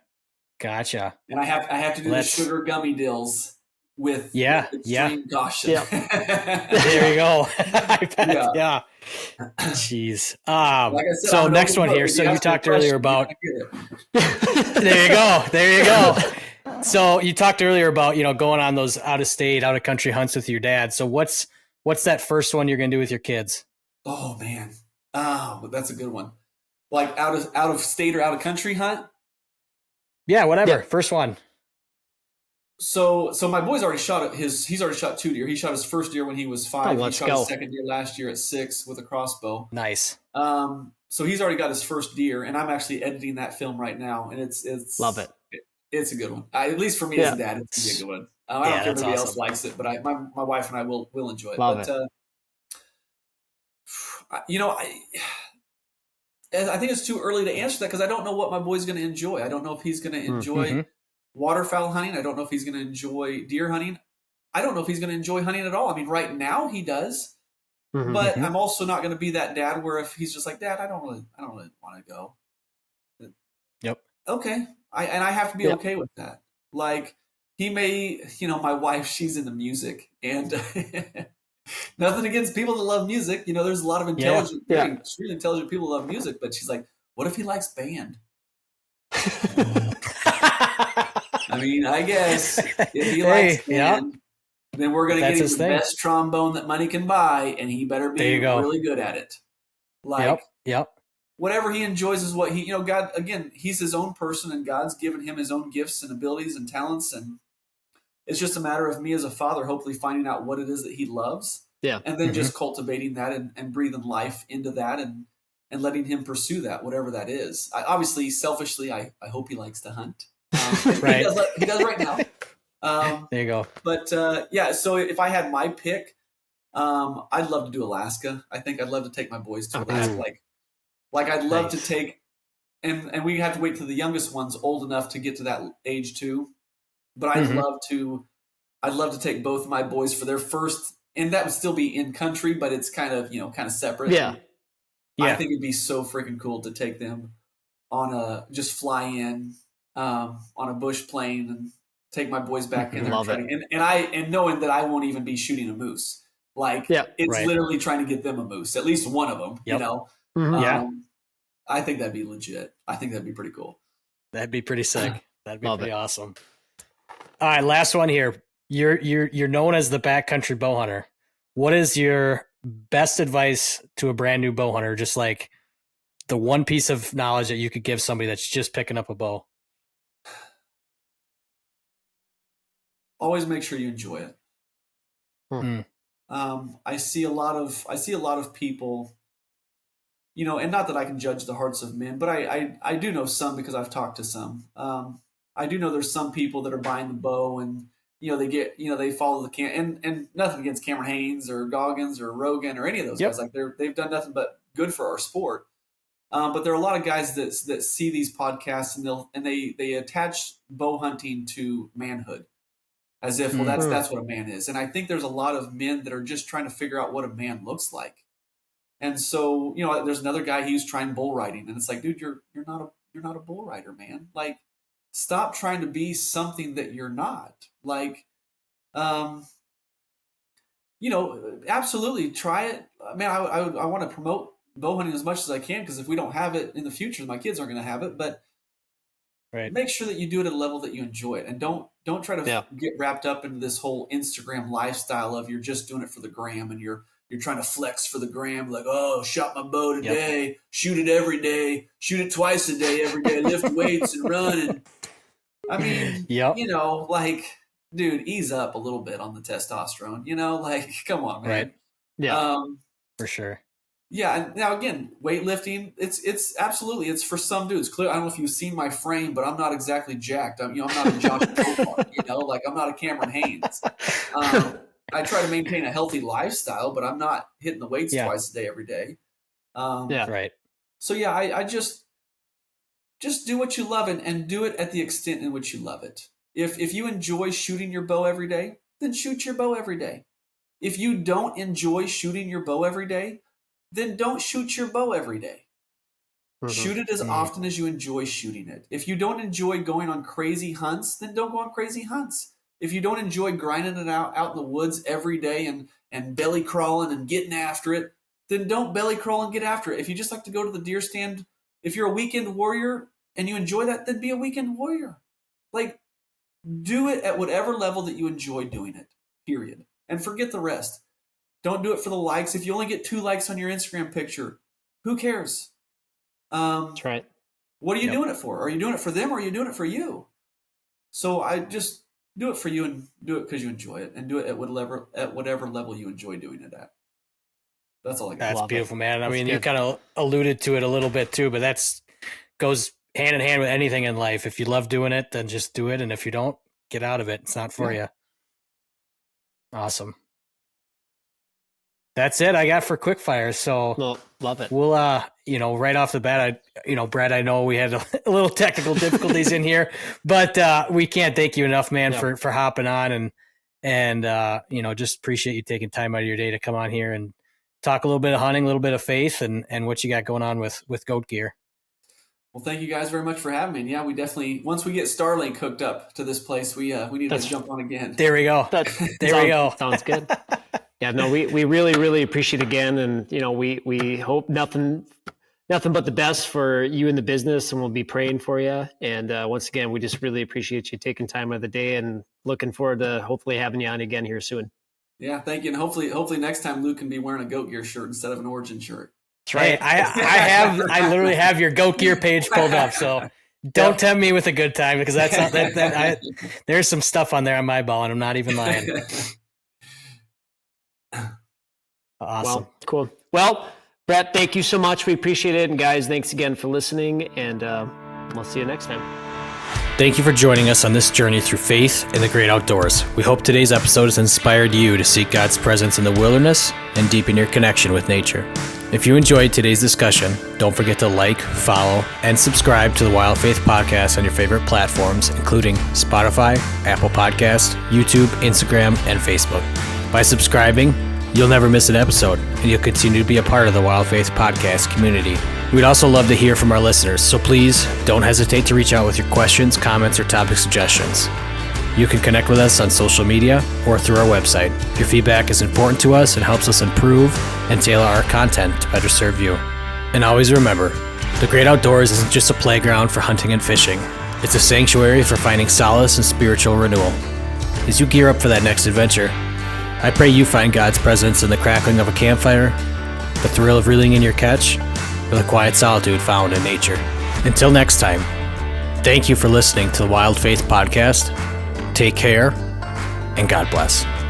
Gotcha. And I have to do the sugar gummy dills with extreme caution. Yeah. There you go. I bet. Yeah. Jeez. Like I said, so next one here. So you talked earlier about. There you go. So you talked earlier about going on those out of state, out of country hunts with your dad. So what's that first one you're gonna do with your kids? Oh man, that's a good one. Like out of state or out of country hunt. Yeah, whatever. Yeah. First one. So my boy's already shot he's already shot 2 deer. He shot his first deer when he was 5. He shot his second deer last year at 6 with a crossbow. Nice. So he's already got his first deer, and I'm actually editing that film right now, and it's love it. It's a good one. At least for me as a dad, it's a good one. I don't care if anybody else likes it, but my wife and I will enjoy it. Love it. I think it's too early to answer that because I don't know what my boy's going to enjoy. I don't know if he's going to enjoy waterfowl hunting. I don't know if he's going to enjoy deer hunting. I don't know if he's going to enjoy hunting at all. I mean, right now he does, but I'm also not going to be that dad where if he's just like, Dad, I don't really want to go. Yep. Okay. I have to be okay with that. Like he may, my wife, she's into music, and nothing against people that love music. There's a lot of intelligent, extremely intelligent people that love music, but she's like, what if he likes band? I mean, I guess if he likes band, then we're going to get him the best trombone that money can buy, and he better be really good at it. Like, whatever he enjoys is what God, again, he's his own person, and God's given him his own gifts and abilities and talents, and it's just a matter of me as a father hopefully finding out what it is that he loves, and then just cultivating that and breathing life into that and letting him pursue that, whatever that is. Obviously, selfishly, I hope he likes to hunt. Right. He does right now. There you go. But so if I had my pick, I'd love to do Alaska. I think I'd love to take my boys to Alaska. Like I'd love to take, and we have to wait till the youngest one's old enough to get to that age too. But I'd love to take both my boys for their first, and that would still be in country, but it's kind of separate. Yeah. I think it'd be so freaking cool to take them on just fly in on a bush plane and take my boys back in there. And knowing that I won't even be shooting a moose. Like it's literally trying to get them a moose, at least one of them, I think that'd be legit. I think that'd be pretty cool. That'd be pretty sick. That'd be pretty awesome. All right, last one here. You're known as the Backcountry Bowhunter. What is your best advice to a brand new bow hunter? Just like the one piece of knowledge that you could give somebody that's just picking up a bow. Always make sure you enjoy it. I see a lot of people, and not that I can judge the hearts of men, but I do know some because I've talked to some. I do know there's some people that are buying the bow and they follow the and nothing against Cameron Haynes or Goggins or Rogan or any of those guys. Like they've done nothing but good for our sport. But there are a lot of guys that see these podcasts and they attach bow hunting to manhood, as if, well, that's what a man is. And I think there's a lot of men that are just trying to figure out what a man looks like. And so, there's another guy, he was trying bull riding, and it's like, dude, you're not a bull rider, man. Like, stop trying to be something that you're not. Like, absolutely try it. I mean, I want to promote bow hunting as much as I can, because if we don't have it in the future, my kids aren't going to have it. But make sure that you do it at a level that you enjoy it, and don't try to get wrapped up into this whole Instagram lifestyle of you're just doing it for the gram, and you're trying to flex for the gram, like, oh, shot my bow today, shoot it every day, shoot it twice a day, every day, lift weights and run. And I mean, like, dude, ease up a little bit on the testosterone, like, come on, man. Right. Yeah. For sure. Yeah. And now again, weightlifting, it's absolutely, it's for some dudes. Clear. I don't know if you've seen my frame, but I'm not exactly jacked. I'm not a Josh Copart, like I'm not a Cameron Haynes. I try to maintain a healthy lifestyle, but I'm not hitting the weights twice a day, every day. Right. So I just do what you love, and do it at the extent in which you love it. If you enjoy shooting your bow every day, then shoot your bow every day. If you don't enjoy shooting your bow every day, then don't shoot your bow every day. Shoot it as often as you enjoy shooting it. If you don't enjoy going on crazy hunts, then don't go on crazy hunts. If you don't enjoy grinding it out in the woods every day and belly crawling and getting after it, then don't belly crawl and get after it. If you just like to go to the deer stand, if you're a weekend warrior and you enjoy that, then be a weekend warrior. Like, do it at whatever level that you enjoy doing it, period. And forget the rest. Don't do it for the likes. If you only get 2 likes on your Instagram picture, who cares? That's right. What are you doing it for? Are you doing it for them, or are you doing it for you? So I just do it for you, and do it because you enjoy it, and do it at whatever level you enjoy doing it at. That's all I got. That's beautiful, man. I mean, you kind of alluded to it a little bit too, but that's goes hand in hand with anything in life. If you love doing it, then just do it. And if you don't, get out of it. It's not for you. Awesome. That's it I got for quickfire. So love it. We'll, right off the bat, Brett, I know we had a little technical difficulties in here, but we can't thank you enough, man, for hopping on and just appreciate you taking time out of your day to come on here and talk a little bit of hunting, a little bit of faith, and what you got going on with goat gear. Well, thank you guys very much for having me. And yeah, we definitely, once we get Starlink hooked up to this place, we need to jump on again. There we go. There we go. Sounds good. Yeah, no, we really, really appreciate it again. And, we hope nothing but the best for you in the business, and we'll be praying for you. And once again, we just really appreciate you taking time out of the day, and looking forward to hopefully having you on again here soon. Yeah, thank you. And hopefully next time Luke can be wearing a goat gear shirt instead of an Origin shirt. That's right. I literally have your goat gear page pulled up, so don't tempt me with a good time, because that's not, there's some stuff on there on my ball, and I'm not even lying. Awesome. Well, cool. Well, Brett, thank you so much. We appreciate it. And guys, thanks again for listening, and we'll see you next time. Thank you for joining us on this journey through faith in the great outdoors. We hope today's episode has inspired you to seek God's presence in the wilderness and deepen your connection with nature. If you enjoyed today's discussion, don't forget to like, follow, and subscribe to the Wild Faith Podcast on your favorite platforms, including Spotify, Apple Podcasts, YouTube, Instagram, and Facebook. By subscribing, you'll never miss an episode, and you'll continue to be a part of the Wild Faith Podcast community. We'd also love to hear from our listeners, so please don't hesitate to reach out with your questions, comments, or topic suggestions. You can connect with us on social media or through our website. Your feedback is important to us and helps us improve and tailor our content to better serve you. And always remember, the great outdoors isn't just a playground for hunting and fishing. It's a sanctuary for finding solace and spiritual renewal. As you gear up for that next adventure, I pray you find God's presence in the crackling of a campfire, the thrill of reeling in your catch, or the quiet solitude found in nature. Until next time, thank you for listening to the Wild Faith Podcast. Take care, and God bless.